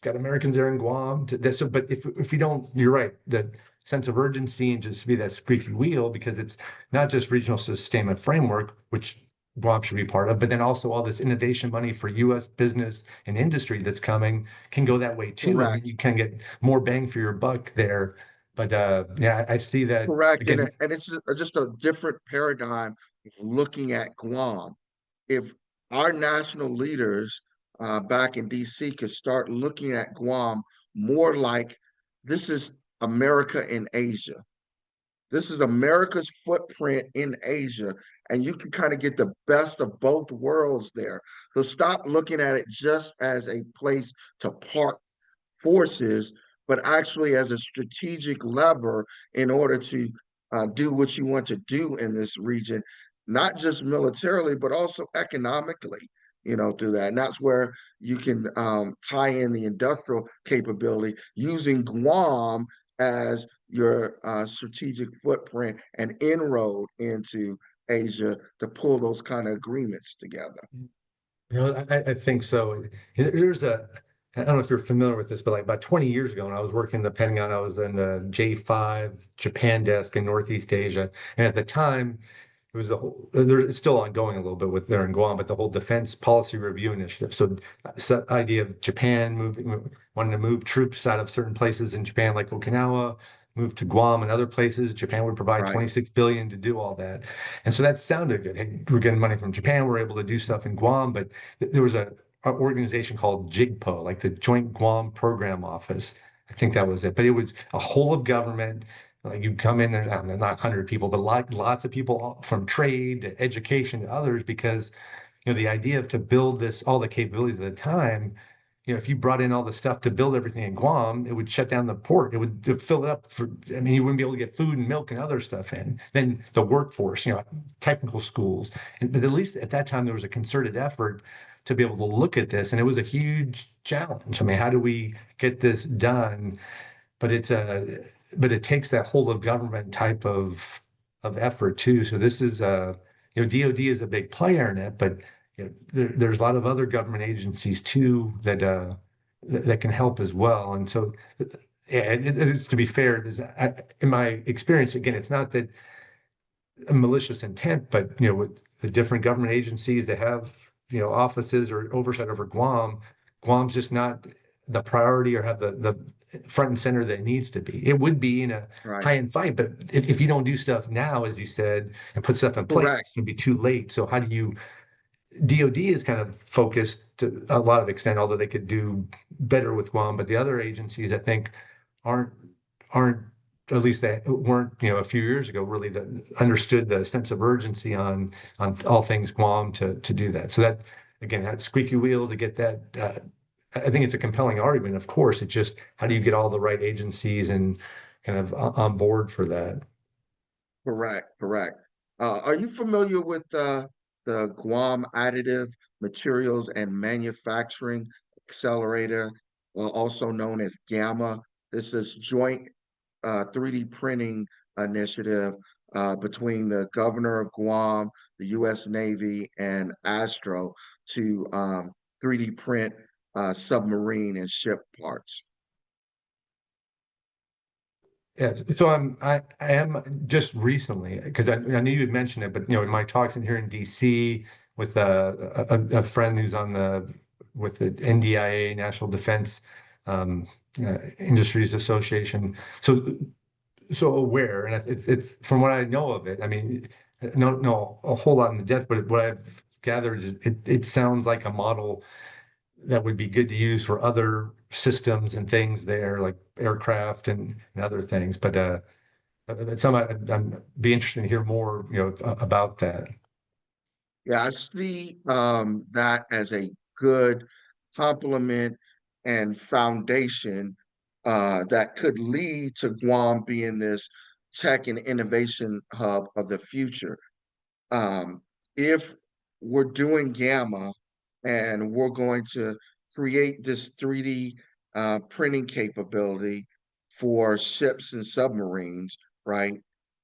Got Americans there in Guam. So, but if we don't, you're right. The sense of urgency and just be that squeaky wheel because it's not just regional sustainment framework, which Guam should be part of, but then also all this innovation money for U.S. business and industry that's coming can go that way too, and then Correct. you can get more bang for your buck there. But yeah, I see that Correct. again. And it's just a different paradigm of looking at Guam. If our national leaders back in DC could start looking at Guam more like this is America in Asia. This is America's footprint in Asia, and you can kind of get the best of both worlds there. So stop looking at it just as a place to park forces, but actually as a strategic lever in order to do what you want to do in this region, not just militarily, but also economically, through that. And that's where you can tie in the industrial capability using Guam as your strategic footprint and inroad into Asia to pull those kind of agreements together. I think so. There's I don't know if you're familiar with this, but like about 20 years ago when I was working in the Pentagon, I was in the J5 Japan desk in Northeast Asia. And at the time, it was the whole, it's still ongoing a little bit with there in Guam, but the whole Defense Policy Review Initiative. So idea of Japan wanting to move troops out of certain places in Japan, like Okinawa, move to Guam and other places. Japan would provide Right, 26 billion to do all that. And so that sounded good. Hey, we're getting money from Japan. We're able to do stuff in Guam, but there was an organization called JIGPO, like the Joint Guam Program Office. I think that was it. But it was a whole of government. Like you come in there, I don't know, not 100 people, but lots of people from trade to education to others, because the idea of to build this, all the capabilities at the time, if you brought in all the stuff to build everything in Guam, it would shut down the port. It would fill it up for, I mean, you wouldn't be able to get food and milk and other stuff in. Then the workforce, technical schools. But at least at that time, there was a concerted effort to be able to look at this. And it was a huge challenge. I mean, how do we get this done? But but it takes that whole of government type of effort too. So this is DoD is a big player in it, but there's a lot of other government agencies too that can help as well. And so yeah, it is, to be fair, in my experience, again, it's not that a malicious intent, but with the different government agencies that have offices or oversight over Guam, Guam's just not the priority or have the front and center that it needs to be. It would be in a right. high-end fight, but if you don't do stuff now, as you said, and put stuff in place, Correct. it's going to be too late. So how do you? DoD is kind of focused to a lot of extent, although they could do better with Guam, but the other agencies, I think, aren't aren't at least they weren't a few years ago really understood the sense of urgency on all things Guam to do that. So that again, that squeaky wheel to get that. I think it's a compelling argument. Of course, it's just how do you get all the right agencies and kind of on board for that? Correct, correct. Are you familiar with the Guam Additive Materials and Manufacturing Accelerator, also known as GAMMA? This is joint 3D printing initiative between the governor of Guam, the U.S. Navy, and Astro to 3D print submarine and ship parts. Yeah, so I am just recently because I knew you had mentioned it, but in my talks in here in DC with a friend who's on the with the NDIA National Defense Industries Association, so aware, and it's from what I know of it. I mean, no a whole lot in the depth, but what I've gathered is it sounds like a model that would be good to use for other systems and things there, like aircraft and other things. But it's I'm be interested to hear more, about that. Yeah, I see that as a good complement and foundation that could lead to Guam being this tech and innovation hub of the future. If we're doing Gamma and we're going to create this 3D printing capability for ships and submarines, right?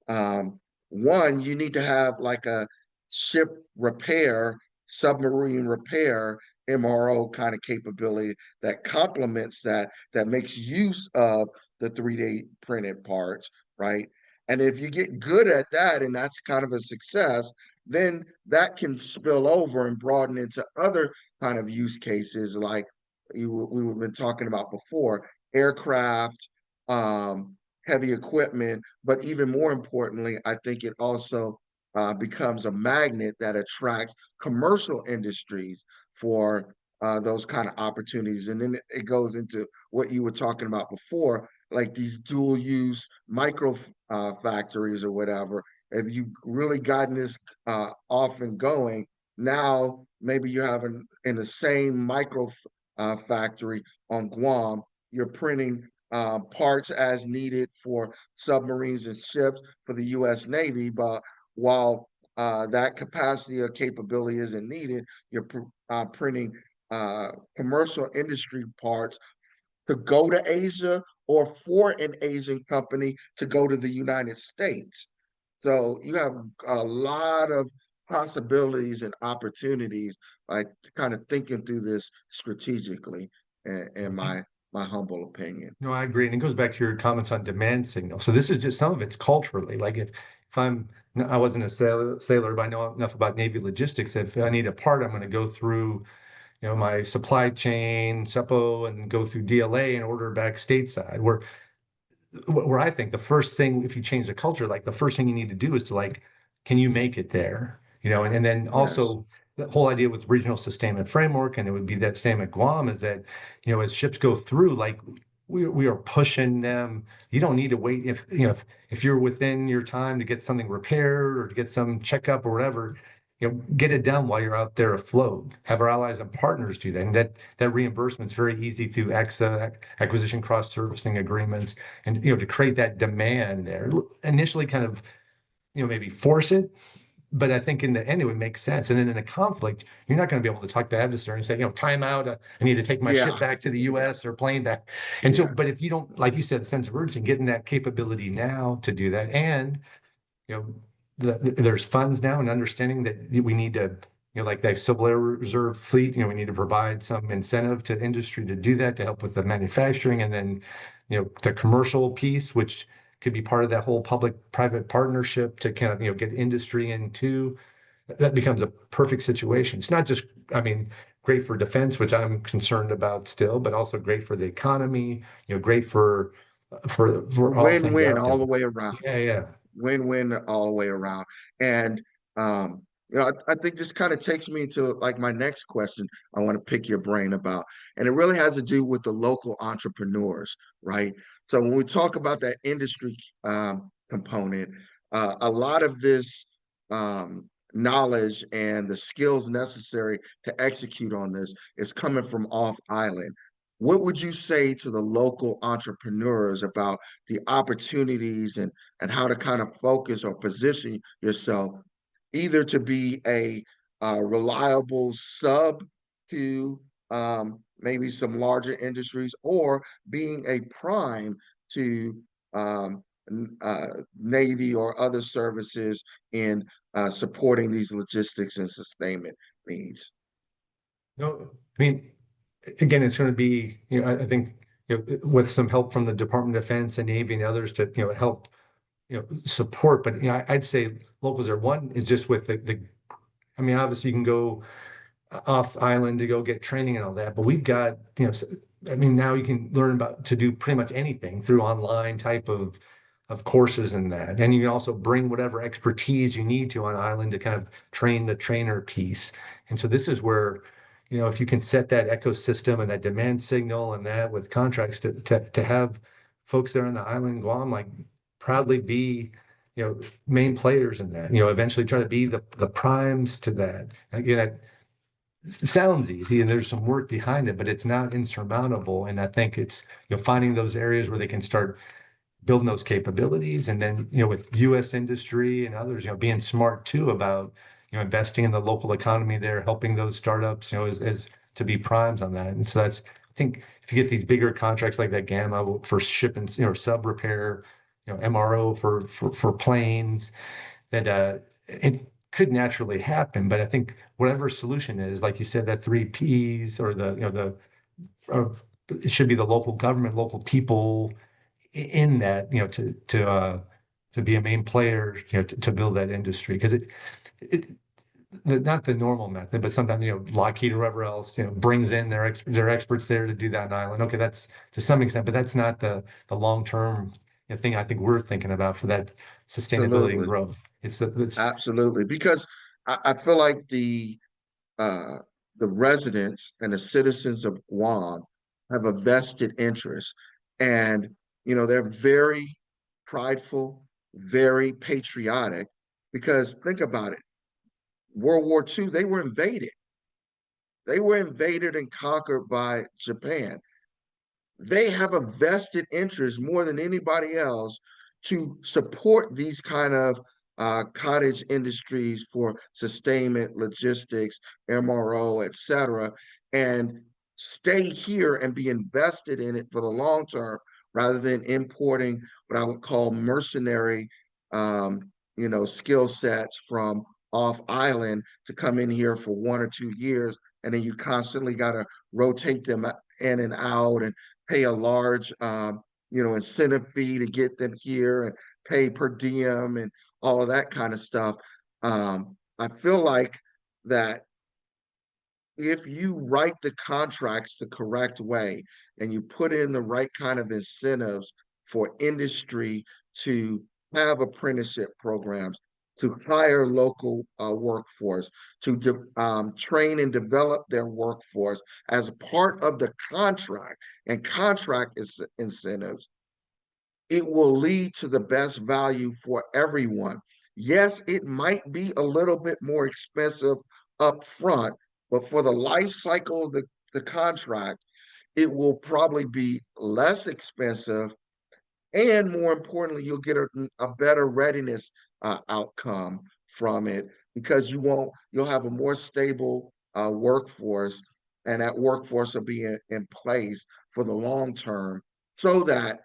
One, you need to have like a ship repair, submarine repair MRO kind of capability that complements that, that makes use of the 3D printed parts, right? And if you get good at that and that's kind of a success, then that can spill over and broaden into other kind of use cases like we've been talking about before, aircraft, um, heavy equipment, but even more importantly, I think it also becomes a magnet that attracts commercial industries for those kind of opportunities. And then it goes into what you were talking about before, like these dual use micro factories or whatever. If you've really gotten this off and going, now maybe you have in the same micro factory on Guam, you're printing parts as needed for submarines and ships for the U.S. Navy, but while that capacity or capability isn't needed, you're printing commercial industry parts to go to Asia or for an Asian company to go to the United States. So you have a lot of possibilities and opportunities, like kind of thinking through this strategically, in my humble opinion. No, I agree. And it goes back to your comments on demand signal. So this is just some of it's culturally. Like if I'm I wasn't a sailor, but I know enough about Navy logistics. If I need a part, I'm going to go through, my supply chain, SEPO, and go through DLA and order back stateside. Where I think the first thing, if you change the culture, like the first thing you need to do is to like, can you make it there? And then Yes. also the whole idea with regional sustainment framework, and it would be that same at Guam, is that, as ships go through, like we are pushing them. You don't need to wait if you're within your time to get something repaired or to get some checkup or whatever, get it done while you're out there afloat. Have our allies and partners do that. And that reimbursement is very easy through acquisition cross-servicing agreements and to create that demand there. Initially kind of, maybe force it, but I think in the end it would make sense. And then in a conflict, you're not going to be able to talk to the adversary and say, time out, I need to take my ship Yeah. back to the Yeah. US or plane back. And so, Yeah. but if you don't, like you said, the sense of urgency, getting that capability now to do that, and you know, there's funds now and understanding that we need to, like the Civil Air Reserve fleet, we need to provide some incentive to industry to do that to help with the manufacturing, and then, the commercial piece, which could be part of that whole public-private partnership to kind of, get industry into. That becomes a perfect situation. It's not just, I mean, great for defense, which I'm concerned about still, but also great for the economy, great for all things Win-win out there. all the way around. Yeah, yeah. Win-win all the way around. And I think this kind of takes me to like my next question I want to pick your brain about. And it really has to do with the local entrepreneurs, right? So when we talk about that industry component, a lot of this knowledge and the skills necessary to execute on this is coming from off island. What would you say to the local entrepreneurs about the opportunities and how to kind of focus or position yourself either to be a reliable sub to maybe some larger industries or being a prime to um, Navy or other services in supporting these logistics and sustainment needs. No, I mean, again, it's going to be, I think, with some help from the Department of Defense and Navy and others to, help, support. But, I'd say locals are one is just with I mean, obviously you can go off island to go get training and all that, but we've got, I mean, now you can learn about to do pretty much anything through online type of courses and that. And you can also bring whatever expertise you need to on island to kind of train the trainer piece. And so this is where, if you can set that ecosystem and that demand signal and that with contracts to have folks there on the island, Guam, like proudly be, main players in that, eventually try to be the primes to that. Again, it sounds easy and there's some work behind it, but it's not insurmountable. And I think it's, finding those areas where they can start building those capabilities. And then, with US industry and others, being smart too about, investing in the local economy there, helping those startups, as to be primes on that. And so that's, I think if you get these bigger contracts like that Gamma for shipping, sub repair, MRO for planes, that it could naturally happen. But I think whatever solution is, like you said, that three Ps, or of it should be the local government, local people in that, to be a main player, to build that industry. Because it not the normal method, but sometimes, Lockheed or whoever else, brings in their experts there to do that on island. Okay, that's to some extent, but that's not the long-term thing I think we're thinking about for that sustainability and Absolutely. growth. It's Absolutely. Because I feel like uh, the residents and the citizens of Guam have a vested interest. And, they're very prideful, very patriotic, because think about it. World War II, they were invaded. They were invaded and conquered by Japan. They have a vested interest more than anybody else to support these kind of cottage industries for sustainment, logistics, MRO, et cetera, and stay here and be invested in it for the long term rather than importing what I would call mercenary, skill sets from off island to come in here for 1 or 2 years. And then you constantly got to rotate them in and out and pay a large incentive fee to get them here and pay per diem and all of that kind of stuff. I feel like that if you write the contracts the correct way and you put in the right kind of incentives for industry to have apprenticeship programs, to hire local workforce, to train and develop their workforce as a part of the contract and contract incentives, it will lead to the best value for everyone. Yes, it might be a little bit more expensive up front, but for the life cycle of the contract, it will probably be less expensive. And more importantly, you'll get a better readiness outcome from it because you'll have a more stable workforce, and that workforce will be in place for the long term so that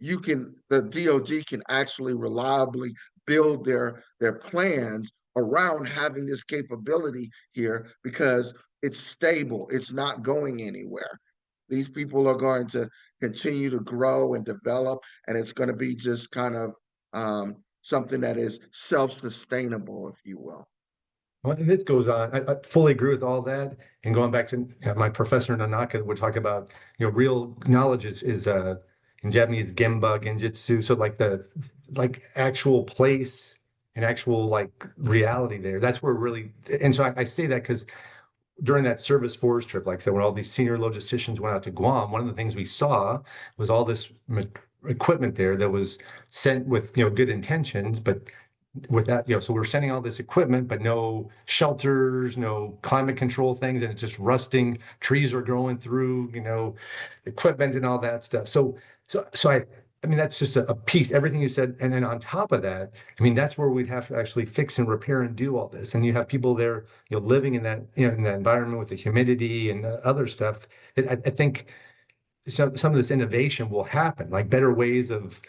the DoD can actually reliably build their plans around having this capability here because it's stable. It's not going anywhere. These people are going to continue to grow and develop, and it's going to be just kind of something that is self-sustainable, if you will. Well, and it goes on. I fully agree with all that. And going back to my professor Nanaka would talk about, real knowledge is in Japanese gemba, genjutsu. So like actual place and actual like reality there. That's where really, and so I say that because during that service force trip, like I said, when all these senior logisticians went out to Guam, one of the things we saw was all this equipment there that was sent with, good intentions, but with that, so we're sending all this equipment, but no shelters, no climate control things, and it's just rusting. Trees are growing through, equipment and all that stuff. So I mean, that's just a piece, everything you said. And then on top of that, I mean, that's where we'd have to actually fix and repair and do all this. And you have people there, living in that, in that environment with the humidity and other stuff that I think some of this innovation will happen, like better ways of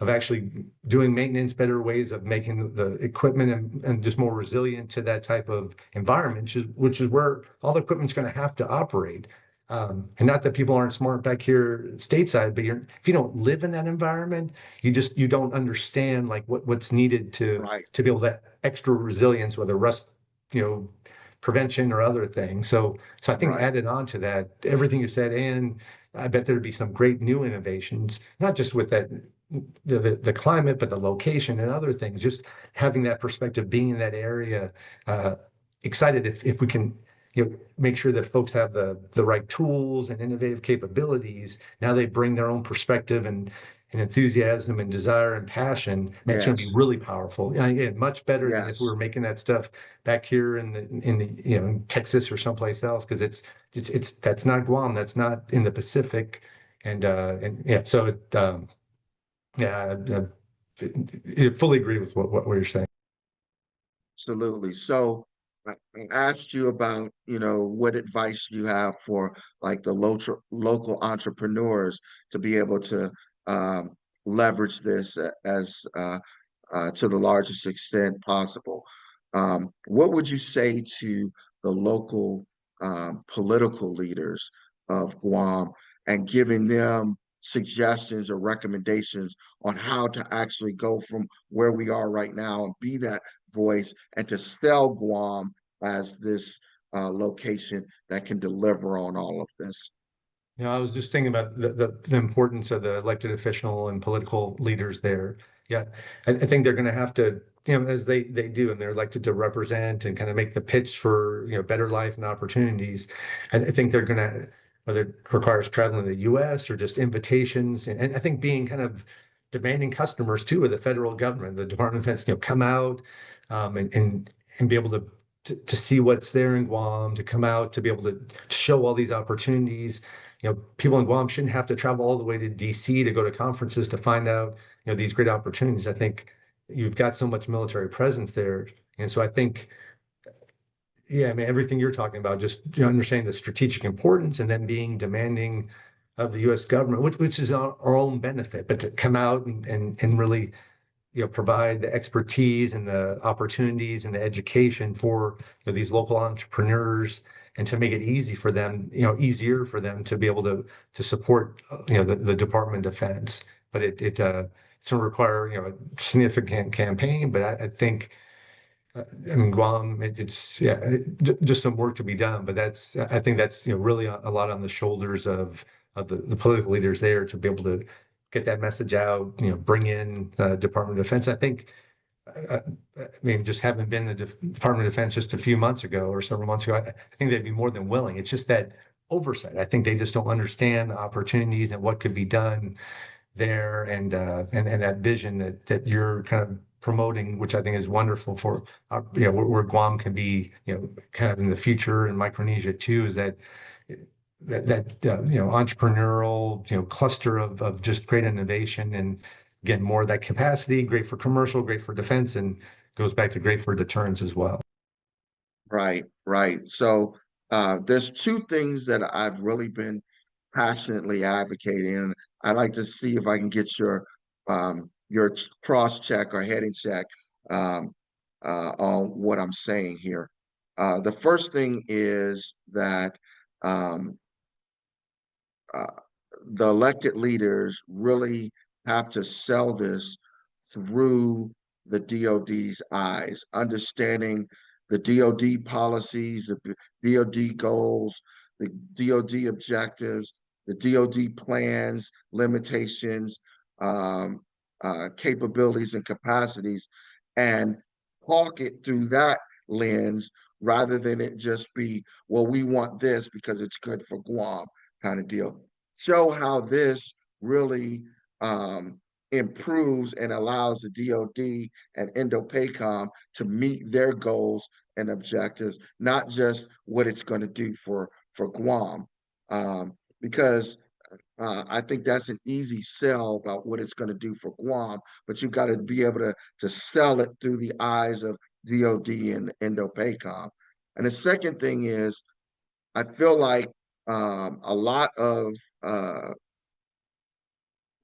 actually doing maintenance, better ways of making the equipment and just more resilient to that type of environment, which is where all the equipment's going to have to operate. And not that people aren't smart back here stateside, but if you don't live in that environment, you don't understand like what's needed Right, to be able to extra resilience, whether rust, you know, prevention or other things. So I think right. added on to that, everything you said, and I bet there'd be some great new innovations, not just with that the climate, but the location and other things. Just having that perspective, being in that area, uh, excited if we can, make sure that folks have the right tools and innovative capabilities. Now they bring their own perspective and enthusiasm and desire and passion. Man, it's going to be Yes, really powerful. And again, much better than if we yes. were making that stuff back here in the in Texas or someplace else, because it's that's not Guam, that's not in the Pacific, and yeah, so yeah, I fully agree with what you're saying. Absolutely. So I asked you about, what advice you have for like the local entrepreneurs to be able to um, leverage this as to the largest extent possible. What would you say to the local political leaders of Guam and giving them suggestions or recommendations on how to actually go from where we are right now and be that voice and to sell Guam as this location that can deliver on all of this? I was just thinking about the importance of the elected official and political leaders there. Yeah, I think they're going to have to, as they do, and they're elected to represent and kind of make the pitch for, better life and opportunities. I think they're going to, whether it requires traveling to the U.S. or just invitations, and I think being kind of demanding customers too of the federal government, the Department of Defense, come out and be able to see what's there in Guam, to come out, to be able to show all these opportunities. People in Guam shouldn't have to travel all the way to DC to go to conferences to find out, these great opportunities. I think you've got so much military presence there. And so I think, yeah, I mean, everything you're talking about, just understanding the strategic importance and then being demanding of the U.S. government, which is our own benefit, but to come out and really, provide the expertise and the opportunities and the education for, these local entrepreneurs, and to make it easy for them, easier for them to be able to support, the Department of Defense. But it's going to require, a significant campaign. But I think, I mean, Guam, it's yeah, just some work to be done. But I think that's, really a lot on the shoulders of the political leaders there to be able to get that message out, bring in Department of Defense. I think, I mean, just having been in the Department of Defense just a few months ago or several months ago, I think they'd be more than willing. It's just that oversight. I think they just don't understand the opportunities and what could be done there, and that vision that you're kind of promoting, which I think is wonderful for, where Guam can be, kind of in the future, and Micronesia too, is that entrepreneurial, cluster of just great innovation, and again, more of that capacity, great for commercial, great for defense, and goes back to great for deterrence as well. Right, right. So there's two things that I've really been passionately advocating, and I'd like to see if I can get your cross check or heading check um, on what I'm saying here. The first thing is that um, uh, the elected leaders really have to sell this through the DoD's eyes, understanding the DoD policies, the DoD goals, the DoD objectives, the DoD plans, limitations, capabilities, and capacities, and talk it through that lens rather than it just be, well, we want this because it's good for Guam kind of deal. Show how this really improves and allows the DoD and Indo-PACOM to meet their goals and objectives, not just what it's going to do for Guam. Because I think that's an easy sell about what it's going to do for Guam, but you've got to be able to sell it through the eyes of DoD and Indo-PACOM. And the second thing is, I feel like a lot of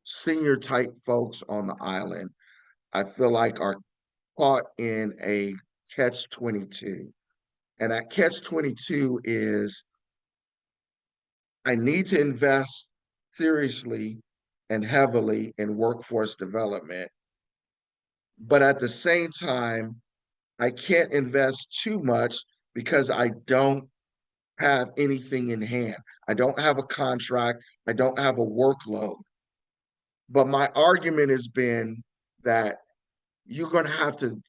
senior type folks on the island, I feel like are caught in a catch 22. And that catch 22 is I need to invest seriously and heavily in workforce development. But at the same time, I can't invest too much because I don't have anything in hand. I don't have a contract. I don't have a workload. But my argument has been that you're going to have to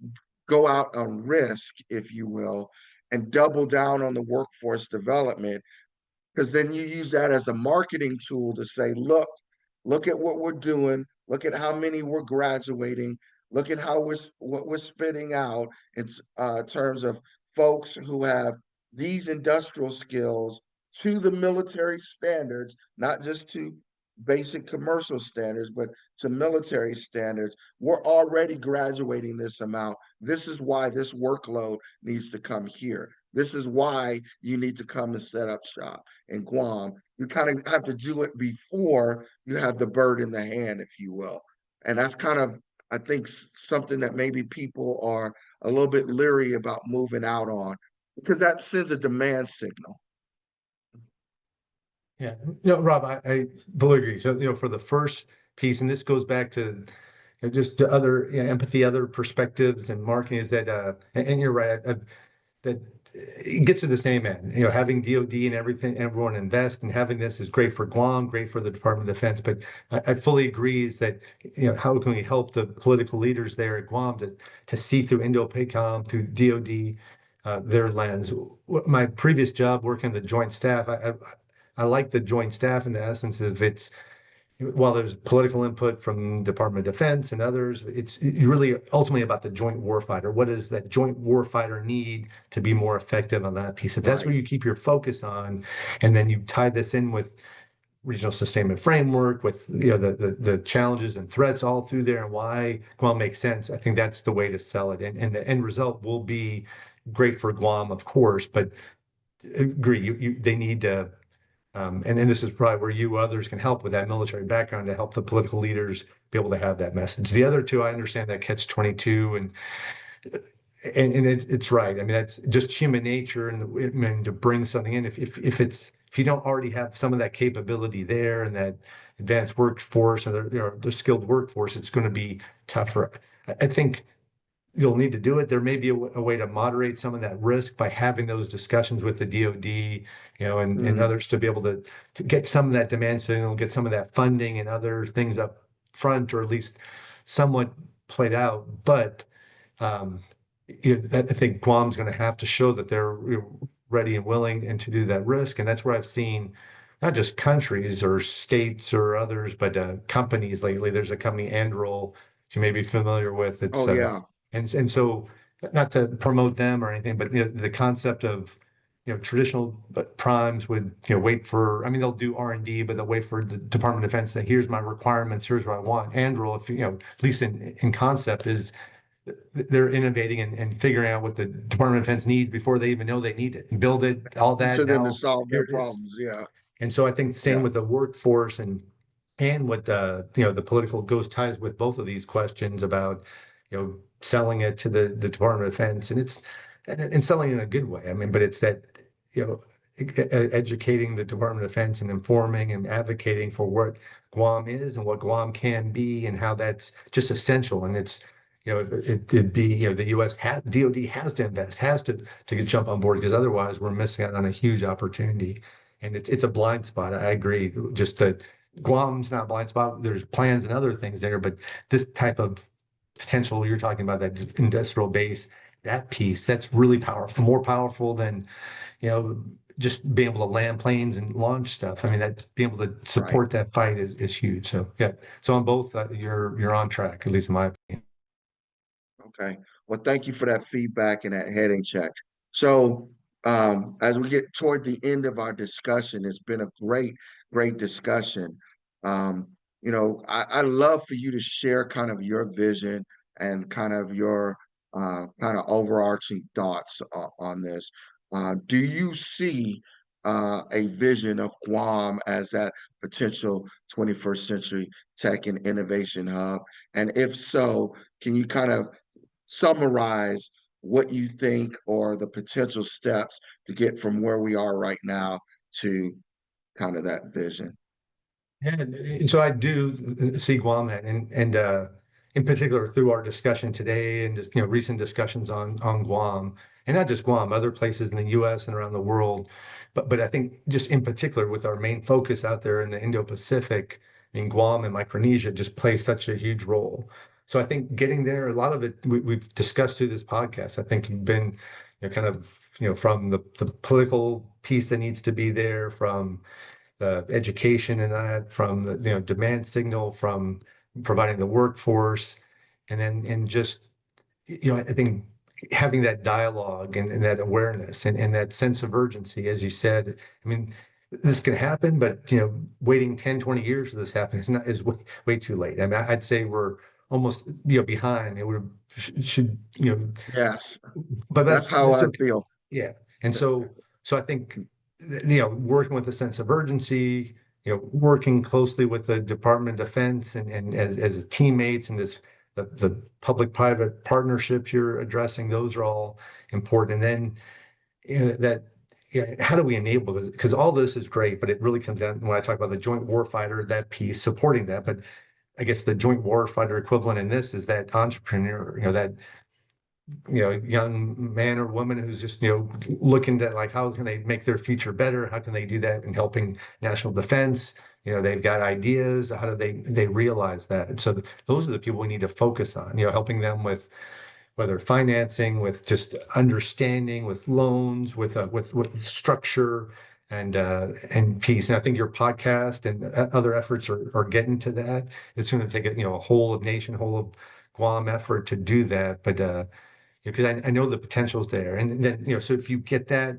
go out on risk, if you will, and double down on the workforce development, because then you use that as a marketing tool to say, look at what we're doing, look at how many we're graduating, look at how what we're spitting out in terms of folks who have these industrial skills to the military standards, not just to basic commercial standards, but to military standards. We're already graduating this amount. This is why this workload needs to come here. This is why you need to come and set up shop in Guam. You kind of have to do it before you have the bird in the hand, if you will. And that's kind of, I think, something that maybe people are a little bit leery about moving out on because that sends a demand signal. Yeah, no, Rob, I fully agree. So, for the first piece, and this goes back to just the other empathy, other perspectives, and marketing is that, and you're right, that it gets to the same end. Having DoD and everything, everyone invest, and having this is great for Guam, great for the Department of Defense. But I fully agree is that how can we help the political leaders there at Guam to see through Indo-PACOM, through DoD, their lens. My previous job working the Joint Staff, I like the Joint Staff in the essence of it's while there's political input from Department of Defense and others, it's really ultimately about the joint warfighter. What does that joint warfighter need to be more effective on that piece? If that's where Right. you keep your focus on, and then you tie this in with regional sustainment framework, with the challenges and threats all through there, and why Guam makes sense. I think that's the way to sell it, and the end result will be great for Guam, of course, but agree, they need to and then this is probably where you others can help with that military background to help the political leaders be able to have that message. The other two, I understand that catch 22 and it's right. I mean, that's just human nature and to bring something in. If you don't already have some of that capability there and that advanced workforce or the skilled workforce, it's going to be tougher. I think you'll need to do it. There may be a way to moderate some of that risk by having those discussions with the DoD, and Mm, others to be able to get some of that demand signal, get some of that funding and other things up front, or at least somewhat played out. But um, I think Guam's going to have to show that they're ready and willing and to do that risk. And that's where I've seen not just countries or states or others, but companies lately. There's a company, Androl, you may be familiar with. It's oh yeah, and so not to promote them or anything, but the concept of traditional primes would wait for. I mean, they'll do R&D, but they'll wait for the Department of Defense to say, "Here's my requirements. Here's what I want." Androl, if at least in concept, is they're innovating and figuring out what the Department of Defense needs before they even know they need it and build it, all that. to them to Now, solve here their it is. problems. Yeah, And so I think the same yeah, with the workforce and what the political goes ties with both of these questions about selling it to the Department of Defense and selling it in a good way. I mean, but it's that you know educating the Department of Defense and informing and advocating for what Guam is and what Guam can be and how that's just essential. And it's it'd be the U.S. DoD has to invest, has to jump on board because otherwise we're missing out on a huge opportunity. And it's a blind spot. I agree. Just that Guam's not a blind spot. There's plans and other things there, but this type of potential you're talking about, that industrial base, that piece, that's really powerful, more powerful than, you know, just being able to land planes and launch stuff. I mean, that being able to right. support that fight is huge. So yeah. So on both, you're on track, at least in my opinion. Okay. Well, thank you for that feedback and that heading check. So, as we get toward the end of our discussion, it's been a great discussion. Um, I'd love for you to share kind of your vision and kind of your kind of overarching thoughts on this. Do you see a vision of Guam as that potential 21st century tech and innovation hub? And if so, can you kind of summarize what you think are the potential steps to get from where we are right now to kind of that vision? Yeah, and so I do see Guam that, and in particular through our discussion today and just recent discussions on Guam, and not just Guam, other places in the U.S. and around the world, but I think just in particular with our main focus out there in the Indo-Pacific, in Guam and Micronesia just plays such a huge role. So I think getting there, a lot of it we've discussed through this podcast. I think you've been kind of from the political piece that needs to be there, from the education and that, from the demand signal, from providing the workforce, and then and just I think having that dialogue and that awareness and that sense of urgency, as you said. I mean, this can happen, but waiting 10, 20 years for this to happen is way too late. I mean, I'd say we're almost behind. It would should Yes, but that's how that's I okay. feel. Yeah. And so I think, working with a sense of urgency, working closely with the Department of Defense and as teammates and the public-private partnerships you're addressing, those are all important. And then that how do we enable this? Because all this is great, but it really comes down when I talk about the joint warfighter, that piece, supporting that. But I guess the joint warfighter equivalent in this is that entrepreneur, that young man or woman who's just looking to, like, how can they make their future better? How can they do that in helping national defense? They've got ideas. How do they realize that? And so those are the people we need to focus on. Helping them with whether financing, with just understanding, with loans, with structure and peace. And I think your podcast and other efforts are getting to that. It's going to take a whole of nation, whole of Guam effort to do that. But because I know the potential's there. And then, so if you get that,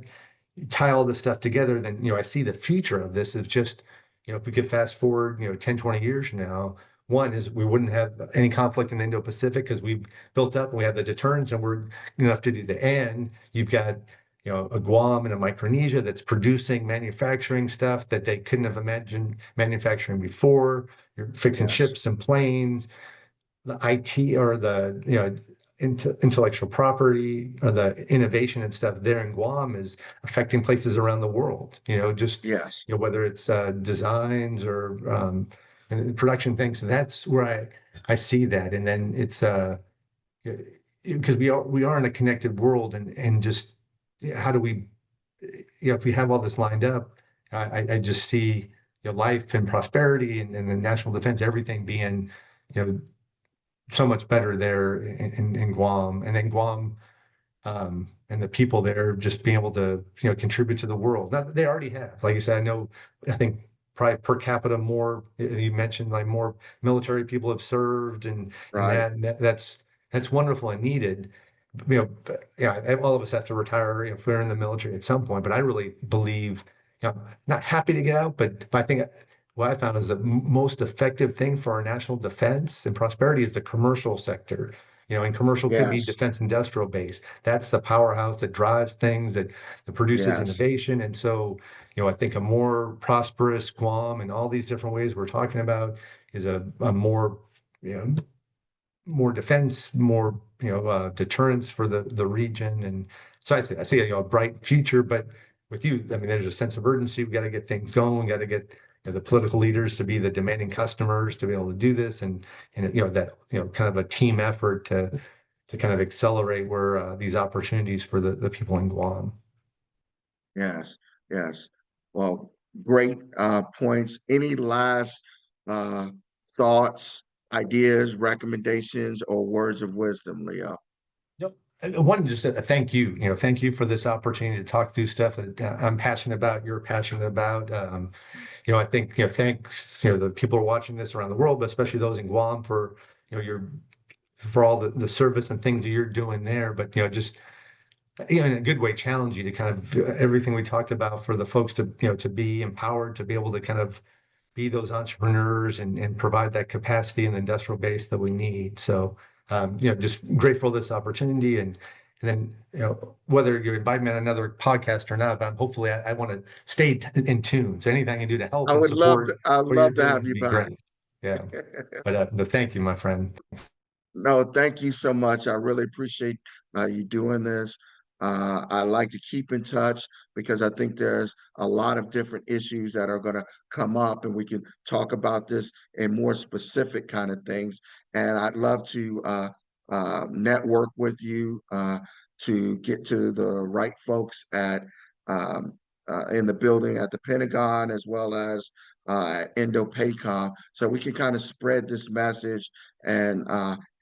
you tie all this stuff together, then, I see the future of this is just, if we could fast forward, 10, 20 years from now, one is we wouldn't have any conflict in the Indo-Pacific because we've built up and we have the deterrence and we're enough to do the, and you've got, a Guam and a Micronesia that's producing manufacturing stuff that they couldn't have imagined manufacturing before. You're fixing Yes. ships and planes, the IT or the intellectual property or the innovation and stuff there in Guam is affecting places around the world. Just Yes. whether it's designs or and production things. So that's where I see that, and then it's because we are in a connected world, and just how do we if we have all this lined up, I just see life and prosperity and the national defense, everything being you know so much better there in Guam, and then Guam and the people there just being able to contribute to the world. Not that they already have, like you said. I think probably per capita more. You mentioned like more military people have served, and Right. that's wonderful and needed. Yeah, all of us have to retire if we're in the military at some point. But I really believe, not happy to get out, but I think what I found is the most effective thing for our national defense and prosperity is the commercial sector. And commercial could be Yes. defense industrial base. That's the powerhouse that drives things, that produces Yes. innovation. And so, I think a more prosperous Guam and all these different ways we're talking about is a more, you know, more defense, more deterrence for the region. And so I see a bright future. But with you, I mean, there's a sense of urgency. We got to get things going. We got to get the political leaders to be the demanding customers to be able to do this, and that kind of a team effort to kind of accelerate where these opportunities for the people in Guam. Yes. Yes. Well, great points. Any last uh, thoughts, ideas, recommendations, or words of wisdom, Leo? Yep. I wanted to just thank you. Thank you for this opportunity to talk through stuff that I'm passionate about. You're passionate about. I think thanks the people who are watching this around the world, but especially those in Guam for your for all the service and things that you're doing there. But just in a good way, challenge you to kind of everything we talked about for the folks to be empowered to be able to kind of be those entrepreneurs and provide that capacity and the industrial base that we need. So, just grateful for this opportunity. And then, whether you invite me on another podcast or not, but hopefully I want to stay in tune. So anything I can do to help I and would love support to. I'd what you're love to doing have would you be back. great. Yeah. But thank you, my friend. No, thank you so much. I really appreciate you doing this. I like to keep in touch because I think there's a lot of different issues that are going to come up, and we can talk about this in more specific kind of things. And I'd love to network with you to get to the right folks at in the building at the Pentagon as well as Indo-PACOM, so we can kind of spread this message and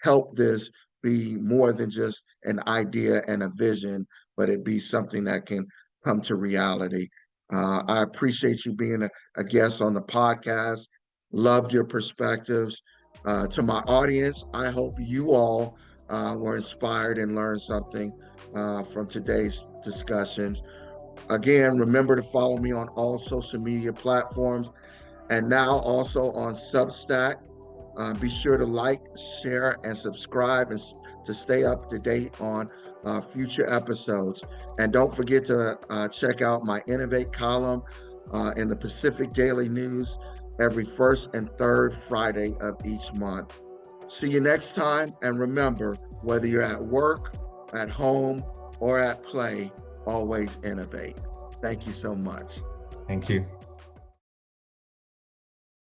help this be more than just an idea and a vision, but it be something that can come to reality. I appreciate you being a guest on the podcast. Loved your perspectives. To my audience, I hope you all were inspired and learned something from today's discussions. Again, remember to follow me on all social media platforms and now also on Substack. Be sure to like, share, and subscribe to stay up to date on future episodes. And don't forget to check out my Innovate column in the Pacific Daily News every first and third Friday of each month. See you next time, and remember, whether you're at work, at home, or at play, always innovate. Thank you so much. Thank you.